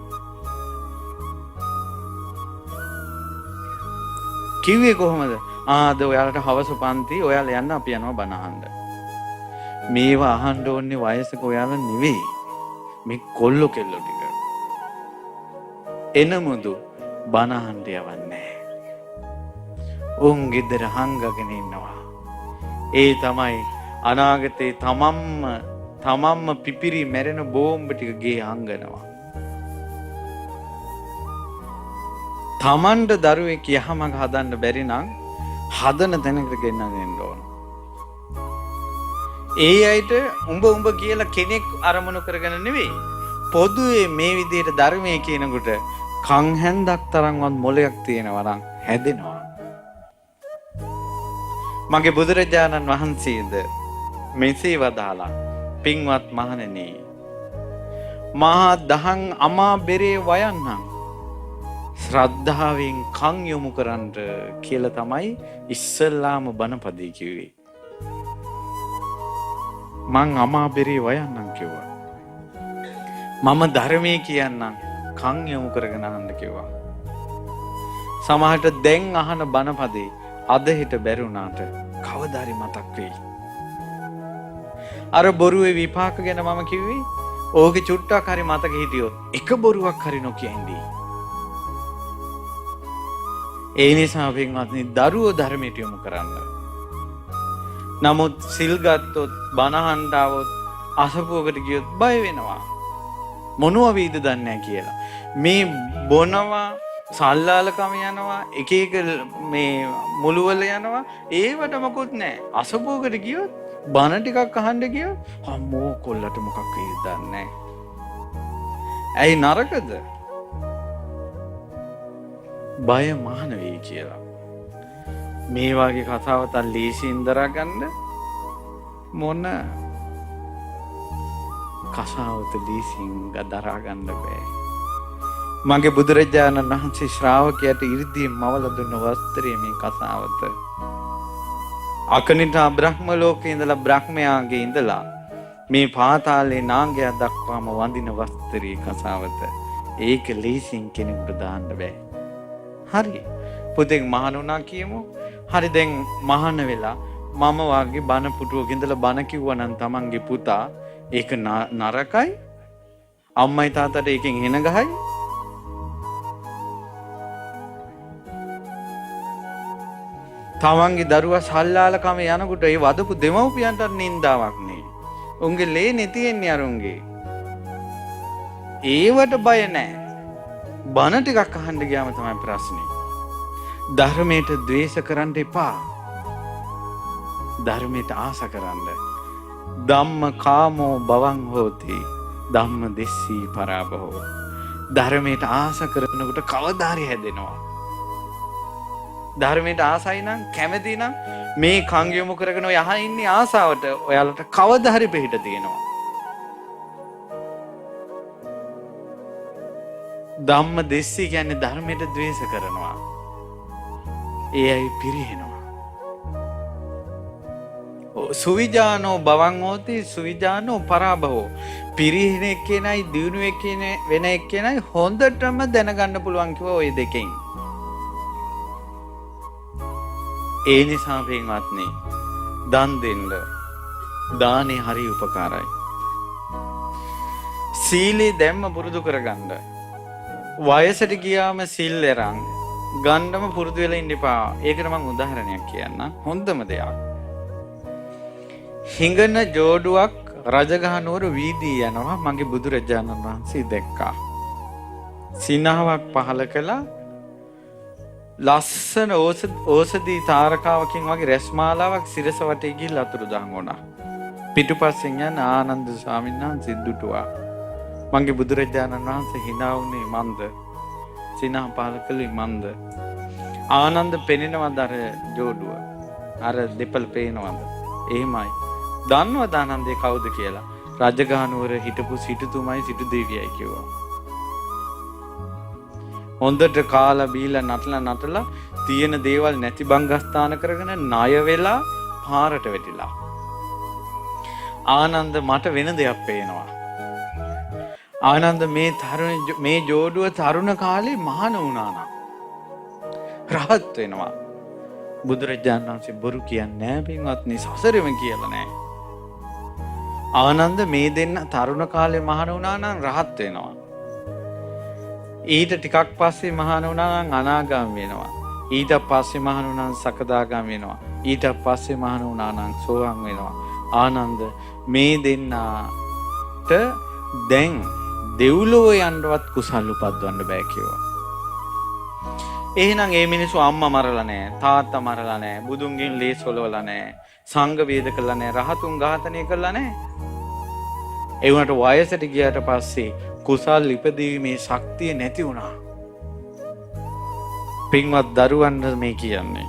කිව්වේ කොහමද? ආද ඔයාලට හවස පන්ති, ඔයාලා යන්න අපි යනවා බණ අහන්න. මේවා අහන්න ඕනේ වයසක ඔයාලා නෙවෙයි. මේ කොල්ලෝ කෙල්ලෝ ටික. එනමුදු බණ අහන්න යවන්නේ. උන් ගෙදර හංගගෙන ඉන්නවා. ඒ තමයි අනාගතේ තමන්ම පිපිරි මැරෙන බෝම්බ ටික ගේ හංගනවා. තමන්ට දරුවෙක් යහමඟ හදන්න බැරි නම් හදන තැනකට ගෙන්නගෙන එන්න ඕන. ඒ අයට උඹ කියලා කෙනෙක් අරමුණු කරගෙන නෙවෙයි. පොදුවේ මේ විදිහට ධර්මයේ කියනකොට කන් හැන්දක් තරම්වත් මොලයක් තියෙනවා නම් හැදෙනවා. මගේ බුදුරජාණන් වහන්සේද මෙසේ වදාලා, පින්වත් මහණෙනි, මහා දහං අමා බෙරේ වයන්නම් ශ්‍රද්ධාවෙන් කන් යොමු කරන්න කියලා තමයි ඉස්සල්ලාම බණපදේ කිව්වේ. මං අමා බෙරේ වයන්නම් කිව්වා. මම ධර්මයේ කියන්නම් කන් යොමු කරගෙන අහන්න කිව්වා. සමහරට දැන් අහන බණපදේ අද හිට බැරි වුණාට කවදා හරි මතක් වෙයි. අර බොරුවේ විපාක ගැන මම කිව්වේ ඕකේ චුට්ටක් හරි මතක හිටියොත් එක බොරුවක් හරි නොකිය ඉඳී. ඒ නිසා පින්වත්නි දරුවෝ ධර්මයට යොමු කරන්න. නමුත් සිල් ගත්තොත් බණ අහන්න આવොත් අසපුවකට ගියොත් බය වෙනවා. මොනවා වේද දන්නේ නැහැ කියලා. මේ බොනවා සල්ලාලකම යනවා එක එක මේ මුළුවල යනවා ඒවට මොකුත් නැහැ. අසපුවකට ගියොත් බණ ටිකක් අහන්න ගියොත් අම්මෝ කොල්ලට මොකක් වේද දන්නේ නැහැ. ඇයි නරකද? බය මහාන වෙයි කියලා. මේ වගේ කතාවත් ලීසින් දරා ගන්න මොන කසාවත ලීසින් දරා ගන්න බෑ. මගේ බුදුරජාණන් වහන්සේ ශ්‍රාවකයාට 이르දී මවල දුන්න වස්ත්‍රයේ මේ කසාවත. අකනිටා බ්‍රහ්ම ලෝකේ ඉඳලා බ්‍රහ්මයාගේ ඉඳලා මේ පාතාලේ නාගයා දක්වාම වඳින වස්ත්‍රයේ කසාවත. ඒක ලීසින් කෙනෙකුට දාන්න බෑ. හරි. පුතෙක් මහාන වුණා කියමු. හරි දැන් මහාන වෙලා මම වාගේ බණ පුටුවක ඉඳලා බණ කිව්වා නම් තමන්ගේ පුතා ඒක නරකයි. අම්මයි තාත්තට ඒකෙන් එන ගහයි. තමන්ගේ දරුවා සල්ලාලකම යනකොට ඒ වදපු දෙමව්පියන්ට නින්දාවක් නේ. උන්ගේ ලේ නෙතියෙන්නේ අරුන්ගේ. ඒවට බය නැහැ. බණ ටිකක් අහන්න ගියාම තමයි ප්‍රශ්නේ. ධර්මයට ද්වේෂ කරන්න එපා. ධර්මයට ආස කරන්න. ධම්ම කාමෝ භවං හෝති. ධම්ම දෙස්සී පරාභවෝ. ධර්මයට ආස කරනකොට කවදා හරි හැදෙනවා. ධර්මයට ආසයි නම් කැමති නම් මේ කංග යොමු කරගෙන ඔය අහන ඉන්නේ ආසාවට ඔයාලට කවදා හරි පිට තියෙනවා. ධම්ම දෙස්සී කියන්නේ ධර්මයට ද්වේෂ කරනවා. ඒ අය පිරිහෙනවා. සුවිජානෝ භවං හෝති සුවිජානෝ පරාභවෝ. පිරිහෙන එක්කෙනයි දියුණු එක්කෙනයි වෙන එක්කෙනයි හොඳටම දැනගන්න පුළුවන් කිව්වා ওই දෙකෙන්. ඒ නිසා පින්වත්නි දන් දෙන්න. දානේ හරි උපකාරයි. සීලේ දැම්ම පුරුදු කරගන්න. වයසට ගියාම සිල් එරන් ගන්නම පුරුදු වෙලා ඉන්න එපා. ඒකට මම උදාහරණයක් කියන්න. හොඳම දෙයක්. හිඟන ජෝඩුවක් රජගහ නුවර වීදී යනවා මගේ බුදුරජාණන් වහන්සේ දැක්කා. සිනහවක් පහල කළා. ලස්සන ඕසදී තාරකාවකින් වගේ රැස්මාලාවක් සිරස වටේ ගිහිල්ලා අතුරුදහන් වුණා. පිටුපස්සෙන් යන ආනන්ද ස්වාමීන් වහන්සේ දුටුවා. මගේ බුදුරජාණන් වහන්සේ hina වුණේ මන්ද. සිනහ පහල කළේ මන්ද. ආනන්ද පෙනෙනවද අර ජෝඩුව? අර දෙපළ පේනවද? එහෙමයි. දන්නවද ආනන්දේ කවුද කියලා? රජගහ නුවර හිටපු සිටුතුමයි සිටු දෙවියයි කිව්වා. හොඳට කාලා බීලා නටලා තියෙන දේවල් නැති බංගස්ථාන කරගෙන ණය වෙලා පාරට වැටිලා. ආනන්ද මට වෙන දෙයක් පේනවා. ආනන්ද මේ ජෝඩුව තරුණ කාලේ මහාන වුණා නම් රහත් වෙනවා. බුදුරජාණන් වහන්සේ බොරු කියන්නේ නැහැ පින්වත්නි, සසරෙම කියලා නැහැ. ආනන්ද මේ දෙන්න තරුණ කාලේ මහාන වුණා නම් රහත් වෙනවා. ඊට ටිකක් පස්සේ මහාන වුණා නම් අනාගාමී වෙනවා. ඊට පස්සේ මහාන වුණා නම් සකදාගාමී වෙනවා. ඊට පස්සේ මහාන වුණා නම් සෝවාන් වෙනවා. ආනන්ද මේ දෙන්නාට දැන් දෙව්ලොව යන්නවත් කුසල් උපද්දවන්න බෑ කිව්වා. එහෙනම් මේ මිනිස්සු අම්මා මරලා නැහැ, තාත්තා මරලා නැහැ, බුදුන්ගෙන් ලේ සොලවලා නැහැ, සංඝ වේද කළා නැහැ, රහතුන් ඝාතනය කළා නැහැ. ඒ වුණාට වයසට ගියාට පස්සේ කුසල් ඉපදීමේ ශක්තිය නැති වුණා. පින්වත් දරුවන්ට මේ කියන්නේ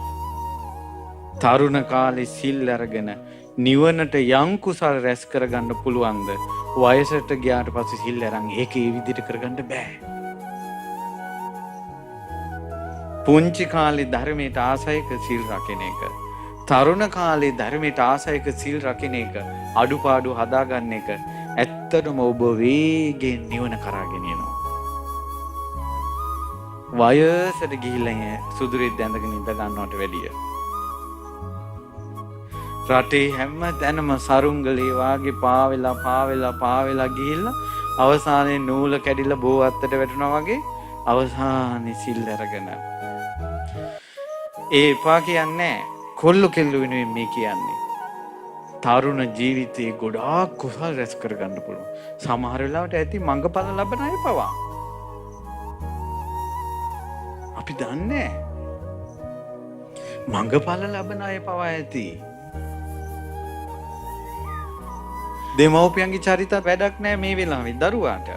තරුණ කාලේ සිල් අරගෙන නිවනට යම් කුසල් රැස් කරගන්න පුළුවන්ද? වයසට ගියාට පස්සේ සිල් අරන් ඒක ඒ විදිහට කරගන්න බෑ. පුංචි කාලේ ධර්මයට ආසයික සිල් රකින්න එක, තරුණ කාලේ ධර්මයට ආසයික සිල් රකින්න එක, අඩුපාඩු හදාගන්න එක ඇත්තටම ඔබ වේගෙන් නිවන කරාගෙන යනවා. වයසට ගිහිල්ලා සුදුරෙද්ද ඇඳගෙන ඉඳ ගන්නවට වැඩිය රටේ හැම තැනම සරුංගලේ වාගේ පාවෙලා ගිහිල්ලා අවසානයේ නූල කැඩිලා බෝ අත්තට වැටෙනවා වගේ අවසානයේ සිල් අරගෙන ඒ එපා කියන්නේ කොල්ල කෙල්ල වෙනුවෙන් මේ කියන්නේ තරුණ ජීවිතේ ගොඩාක් කුසල් රැස් කරගන්න පුළුවන්. සමහර වෙලාවට ඇති මඟපල ලබන අය පවා අපි දන්නේ මඟපල ලබන අය පවා ඇති. දෙමව්පියන්ගේ චරිතත් වැඩක් නැහැ මේ වෙලාවේ දරුවාට.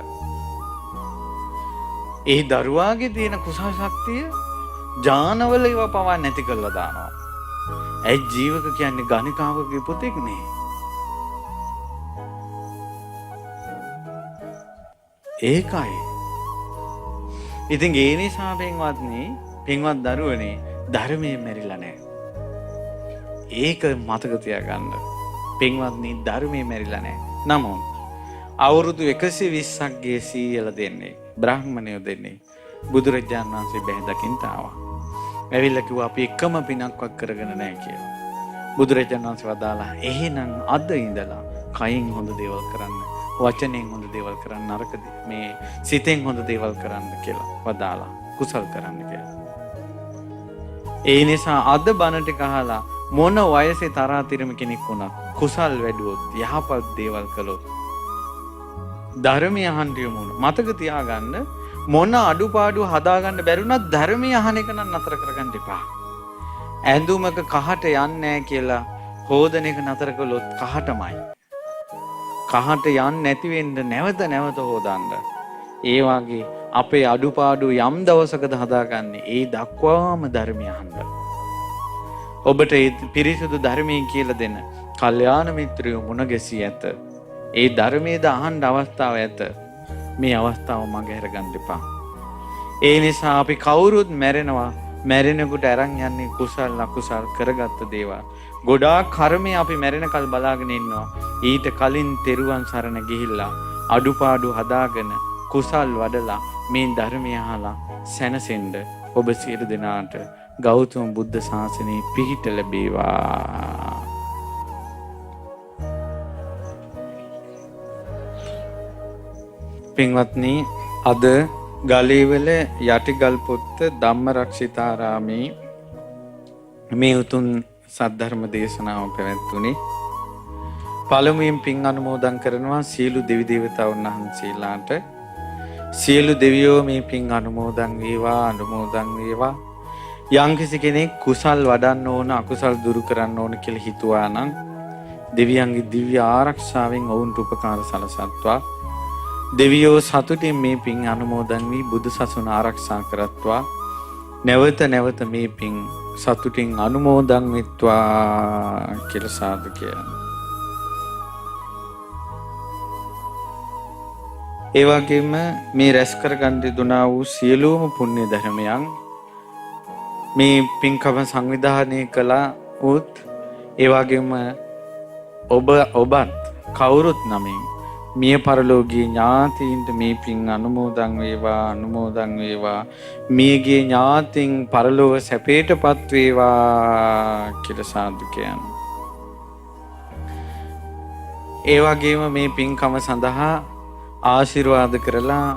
ඒ දරුවාගේ තියෙන කුසල ශක්තිය ජානවල ඒවා පවා නැති කරලා දානවා. ඇයි ජීවක කියන්නේ ගණිකාවකගේ පුතෙක් නේ. ඒකයි. ඉතින් ඒ නිසා පින්වත් දරුවනේ ධර්මයෙන් මැරිලා නැහැ. ඒක මතක තියාගන්න. පින්වත්නි ධර්මයෙන් මැරිලා නැහැ. නමුත් අවුරුදු 120ක් ගේ සීයල දෙන්නේ බ්‍රාහ්මණයෝ දෙන්නේ බුදුරජාණන් වහන්සේ බැහැ දකින්න ආවා. ඇවිල්ලා කිව්වා අපි එකම පිනක්වත් කරගෙන නැහැ කියලා. බුදුරජාණන් වහන්සේ වදාලා එහෙනම් අද ඉඳලා කයින් හොඳ දේවල් කරන්න, වචනෙන් හොඳ දේවල් කරන්න, නරක මේ සිතෙන් හොඳ දේවල් කරන්න කියලා වදාලා කුසල් කරන්න කියලා. ඒ නිසා අද බණ ටික අහලා මොන වයසේ තරාතිරම කෙනෙක් වුණත් කුසල් වැඩුවොත් යහපත් දේවල් කළොත් ධර්මය අහන්න යමු. මතක තියාගන්න මොන අඩුපාඩු හදාගන්න බැරුණත් ධර්මය අහන එක නම් නතර කරගන්න එපා. ඇඳුමක කහට යන්නේ නැහැ කියලා හොදන එක නතර කළොත් කහටමයි. කහට යන්නේ නැති වෙන්න නැවත හොදන්න. ඒ වගේ අපේ අඩුපාඩු යම් දවසකද හදාගන්නේ ඒ දක්වාම ධර්මය අහන්න. ඔබට පිරිසුදු ධර්මයෙන් කියලා දෙන කල්යාණ මිත්‍රයෝ මුණ ගැසී ඇත. ඒ ධර්මයේද අහන්න අවස්ථාව ඇත. මේ අවස්ථාව මගහැර ගන්න එපා. ඒ නිසා අපි කවුරුත් මැරෙනවා. මැරෙනකොට අරන් යන්නේ කුසල් අකුසල් කරගත්ත දේවල්. ගොඩාක් කර්මය අපි මැරෙනකල් බලාගෙන ඉන්නවා. ඊට කලින් තෙරුවන් සරණ ගිහිල්ලා අඩුපාඩු හදාගෙන කුසල් වඩලා මේ ධර්මය අහලා සැනසෙන්න ඔබ සියලු දෙනාට ගෞතම බුද්ධ ශාසනයේ පිහිට ලැබේවා. පින්වත්නි අද ගලේවල යටිගල් පොත්ත ධම්මරක්ෂිතාරාමේ මේ උතුම් සද්ධර්ම දේශනාව පැවැත්වුණේ. පළමුවෙන් පින් අනුමෝදන් කරනවා සියලු දෙවි දේවතාවුන් වහන්සේලාට. සියලු දෙවියෝ මේ පින් අනුමෝදන් වේවා. යම්කිසි කෙනෙක් කුසල් වඩන්න ඕන අකුසල් දුරු කරන්න ඕන කියලා හිතුවා නම් දෙවියන්ගේ දිව්‍ය ආරක්ෂාවෙන් ඔවුන්ට උපකාර සලසත්වා. දෙවියෝ සතුටින් මේ පින් අනුමෝදන් වී බුදු සසුන ආරක්ෂා කරත්වා. නැවත මේ පින් සතුටින් අනුමෝදන් වෙත්වා කියලා සාදු කියනවා. ඒ වගේම මේ රැස් කරගන්න දුනා වූ සියලුම පුණ්‍ය ධර්මයන් මේ පින්කම සංවිධානය කළා උත් ඒ වගේම ඔබත් කවුරුත් නමින් මිය පරලෝකීය ඥාතීන්ට මේ පින් අනුමෝදන් වේවා. මියගේ ඥාතීන් පරලෝක සැපයටපත් වේවා කියලා සාදු කියනවා. ඒ වගේම මේ පින්කම සඳහා ආශිර්වාද කරලා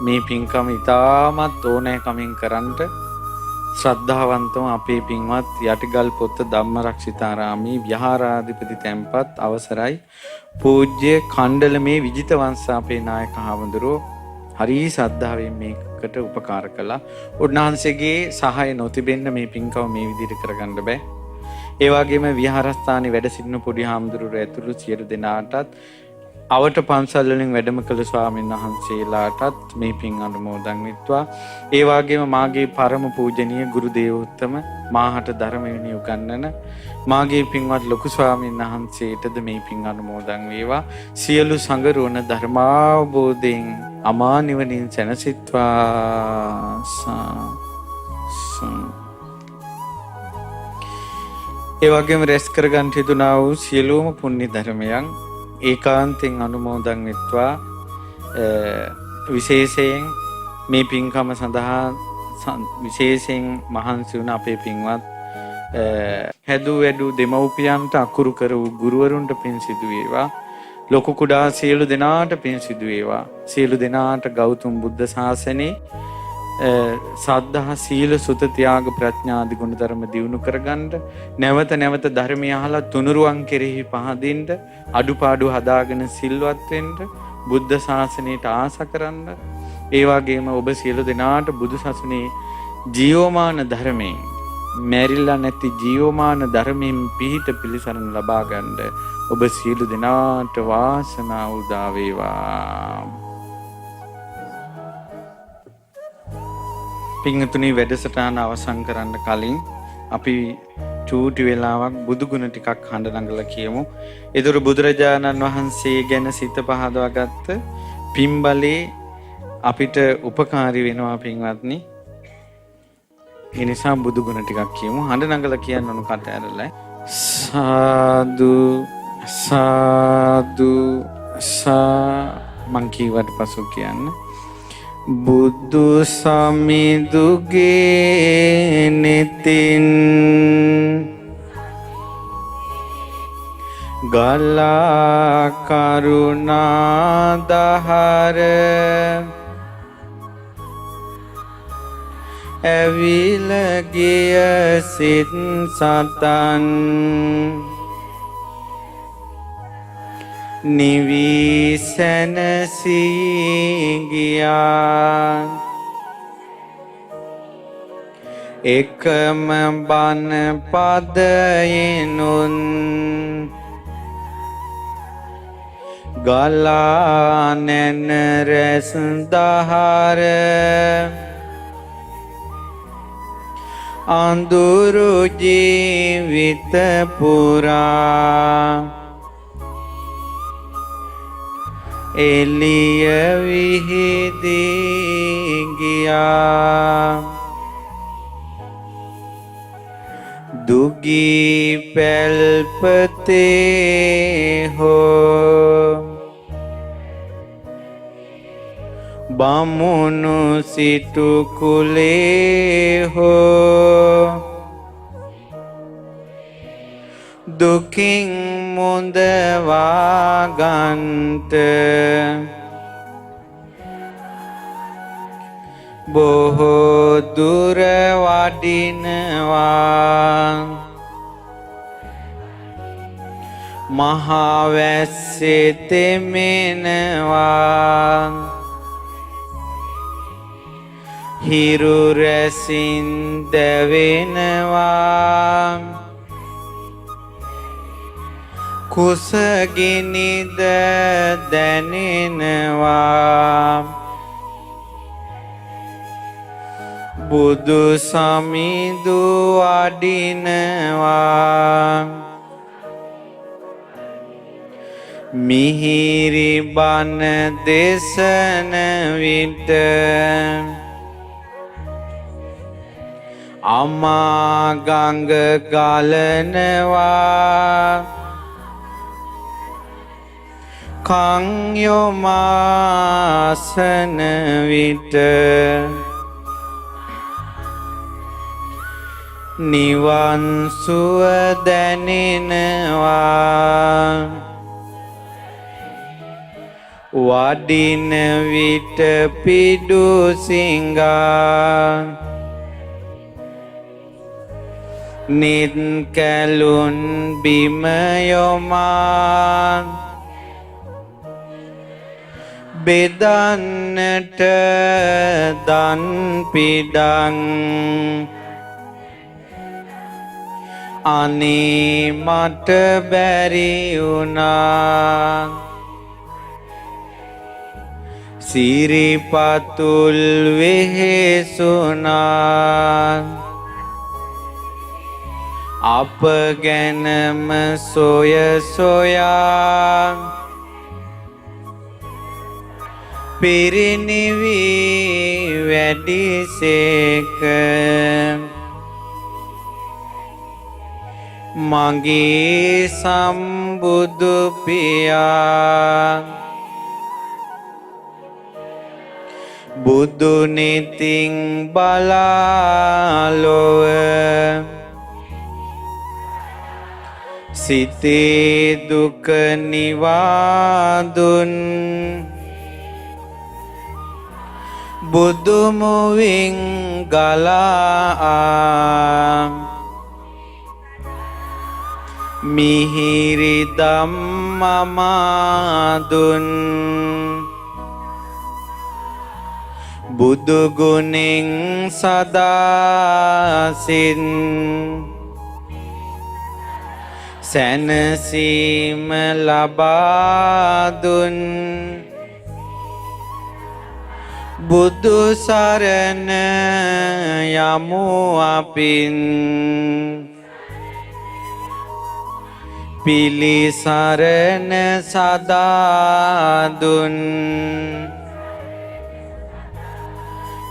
මේ පින්කම ඉතාමත් ඕනෑකමින් කරන්නට ශ්‍රද්ධාවන්තව අපේ පින්වත් යටිගල් පොත්ත ධම්මරක්ෂිතාරාමේ විහාරාධිපති තැන්පත් අවසරයි පූජ්‍ය කණ්ඩලමේ විජිත වංශ අපේ නායක හාමුදුරුවෝ හරි ශ්‍රද්ධාවෙන් මේකට උපකාර කළා. උන්වහන්සේගේ සහාය නොතිබෙන්න මේ පින්කම මේ විදිහට කරගන්න බෑ. ඒ වගේම විහාරස්ථානයේ වැඩ සිටින පොඩි හාමුදුරුවෝ ඇතුළු සියලු දෙනාටත් අවට පන්සල් වලින් වැඩම කළ ස්වාමීන් වහන්සේලාටත් මේ පින් අනුමෝදන් වෙත්වා. ඒ වගේම මාගේ පරම පූජනීය ගුරු දේවෝත්තම මාහට ධර්ම විනය උගන්වන මාගේ පින්වත් ලොකු ස්වාමීන් වහන්සේටද මේ පින් අනුමෝදන් වේවා. සියලු සංගරුවන ධර්මාවබෝධයෙන් අමා නිවනින් සැනසෙත්වා. ඒ වගේම රැස් කරගන්න හිතුණා වූ සියලුම පුණ්‍ය ධර්මයන් ඒකාන්තයෙන් අනුමෝදන් වෙත්වා. විශේෂයෙන් මේ පින්කම සඳහා විශේෂයෙන් මහන්සි වුණ අපේ පින්වත් හැදූ වැඩූ දෙමව්පියන්ට අකුරු කර වූ ගුරුවරුන්ට පින් සිදු වේවා. ලොකු කුඩා සියලු දෙනාට පින් සිදු වේවා. සියලු දෙනාට ගෞතම බුද්ධ ශාසනේ සද්ධා සීල සුත ත්‍යාග ප්‍රඥාදී ගුණධර්ම දියුණු කරගන්න, නැවත නැවත ධර්මය අහලා තුනුරුවන් කෙරෙහි පහදින්න, අඩුපාඩු හදාගෙන සිල්වත් වෙන්න, බුද්ධ ශාසනයට ආස කරන්න. ඒ වගේම ඔබ සියලු දෙනාට බුදු සසුනේ ජීවමාන ධර්මයෙන්, මැරිලා නැති ජීවමාන ධර්මයෙන් පිහිට පිළිසරණ ලබා ගන්න ඔබ සියලු දෙනාට වාසනාව උදා වේවා. පින්තුනි, වැඩසටහන අවසන් කරන්න කලින් අපි චූටි වෙලාවක් බුදු ගුණ ටිකක් හඬ නඟලා කියමු. ඒතර බුදුරජාණන් වහන්සේ ගැන සිත පහදවාගත්ත පින්බලේ අපිට උපකාරී වෙනවා පින්වත්නි. ඒ නිසා බුදු ගුණ ටිකක් කියමු. හඬ නඟලා කියන්න ඕන කට ඇරලා. සාදු සාදු මං කීවට පසු කියන්න. බුදු සමිඳුගේ නෙතින් ගලා කරුණා දහර ඇවිල ගිය සිත් සතන් නිවිසැනසී ගියා. එකම බණ පදයෙනුන් ගලා නැන රැස් දහර අඳුරු ජීවිත පුරා එළිය විහිදී ගියා. දුගී පැල්පතේ හෝ බමුණු සිටු කුලේ හෝ දුකින් මුදවා ගන්ට බොහෝ දුර වඩිනවා. මහා වැස්සේ තෙමෙනවා. හිරු රැසින් දැවෙනවා. කුසගිනිද දැනෙනවා. බුදු සමිඳු වඩිනවා. මිහිරි බණ දේශන විට අමා ගඟ ගලනවා. කන් යොමාසන විට නිවන් සුව දැනෙනවා. වඩින විට පිඩු සිඟා නිත් කැලුන් බිම යොමා බෙදන්නට දන් පිඩන් අනේ මට බැරි වුණා. සිරිපතුල් වෙහෙසුණා. අප ගැනම සොය සොයා පිරිනිවි වැඩිසේක. මගේ සම්බුදු පියා බුදු නිතින් බලාලොව සිතේ දුක නිවාදුන් බුදුමුවින් ගලා මිහිරි ධම්මමාදුන් බුදු ගුණෙන් සදාසින් සැනසීම ලබා දුන් බුදු සරණ යමු අපින් පිළිසරණ සදා දුන්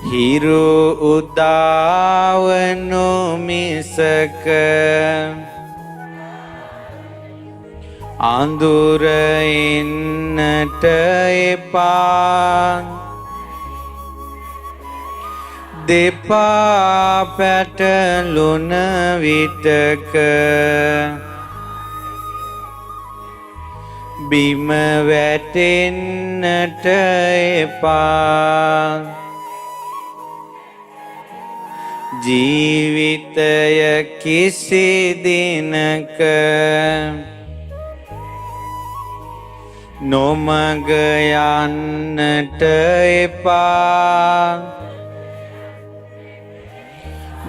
හිරු උදාවනු මිසක අඳුර එන්නට එපා දෙපා පැටලුන විටක බිම වැටෙන්නට එපා ජීවිතය කිසි දිනක නොමග යන්නට එපා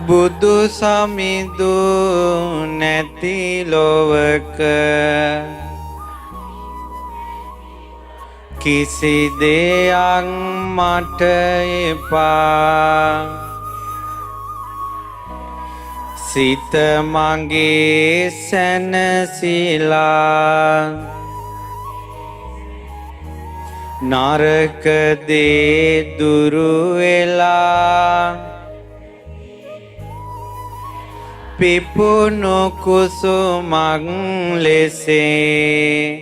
බුදු සමිඳු නැති ලොවක කිසි දෙයක් මට එපා සිත මගේ සැනසීලා නරක දේ දුරු වෙලා පිපුණු කුසුමක් ලෙසේ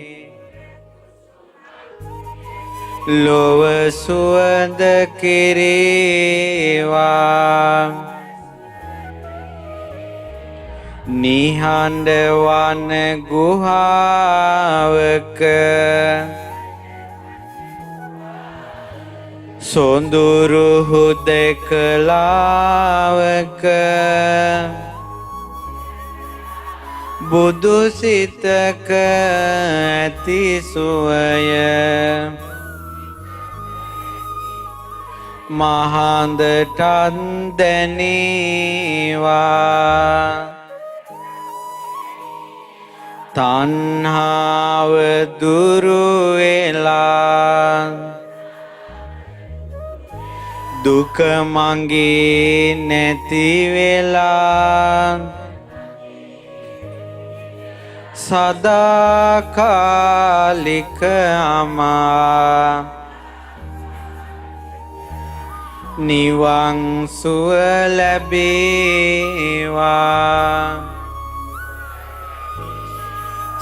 ලොව සුවඳ කෙරේවා නිහඬ වන ගුහාවක සොඳුරු හුදෙකලාවක බුදු සිතක ඇති සුවය මහඳටත් දැනේවා තණ්හාව දුරු වෙලා දුක මගේ නැති වෙලා සදාකාලික අමා නිවන් සුව ලැබේවා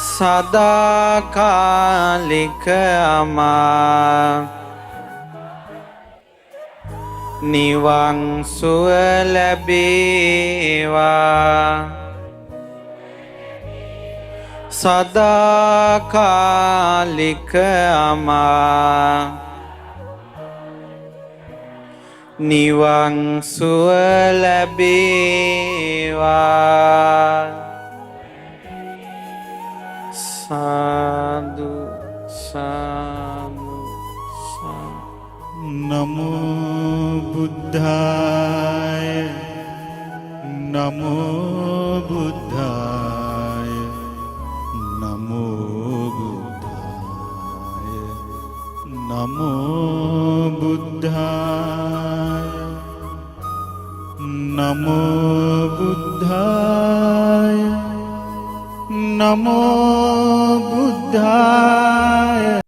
සදාකාලික අමා නිවන් සුව ලැබේවා සදාකාලික අමා නිවන් සුව ලැබේවා සාදු සාදු නමෝ බුද්ධාය නමෝ බුද්ධාය නමෝ බුද්ධාය නමෝ බුද්ධාය නමෝ බුද්ධාය නමෝ බුද්ධාය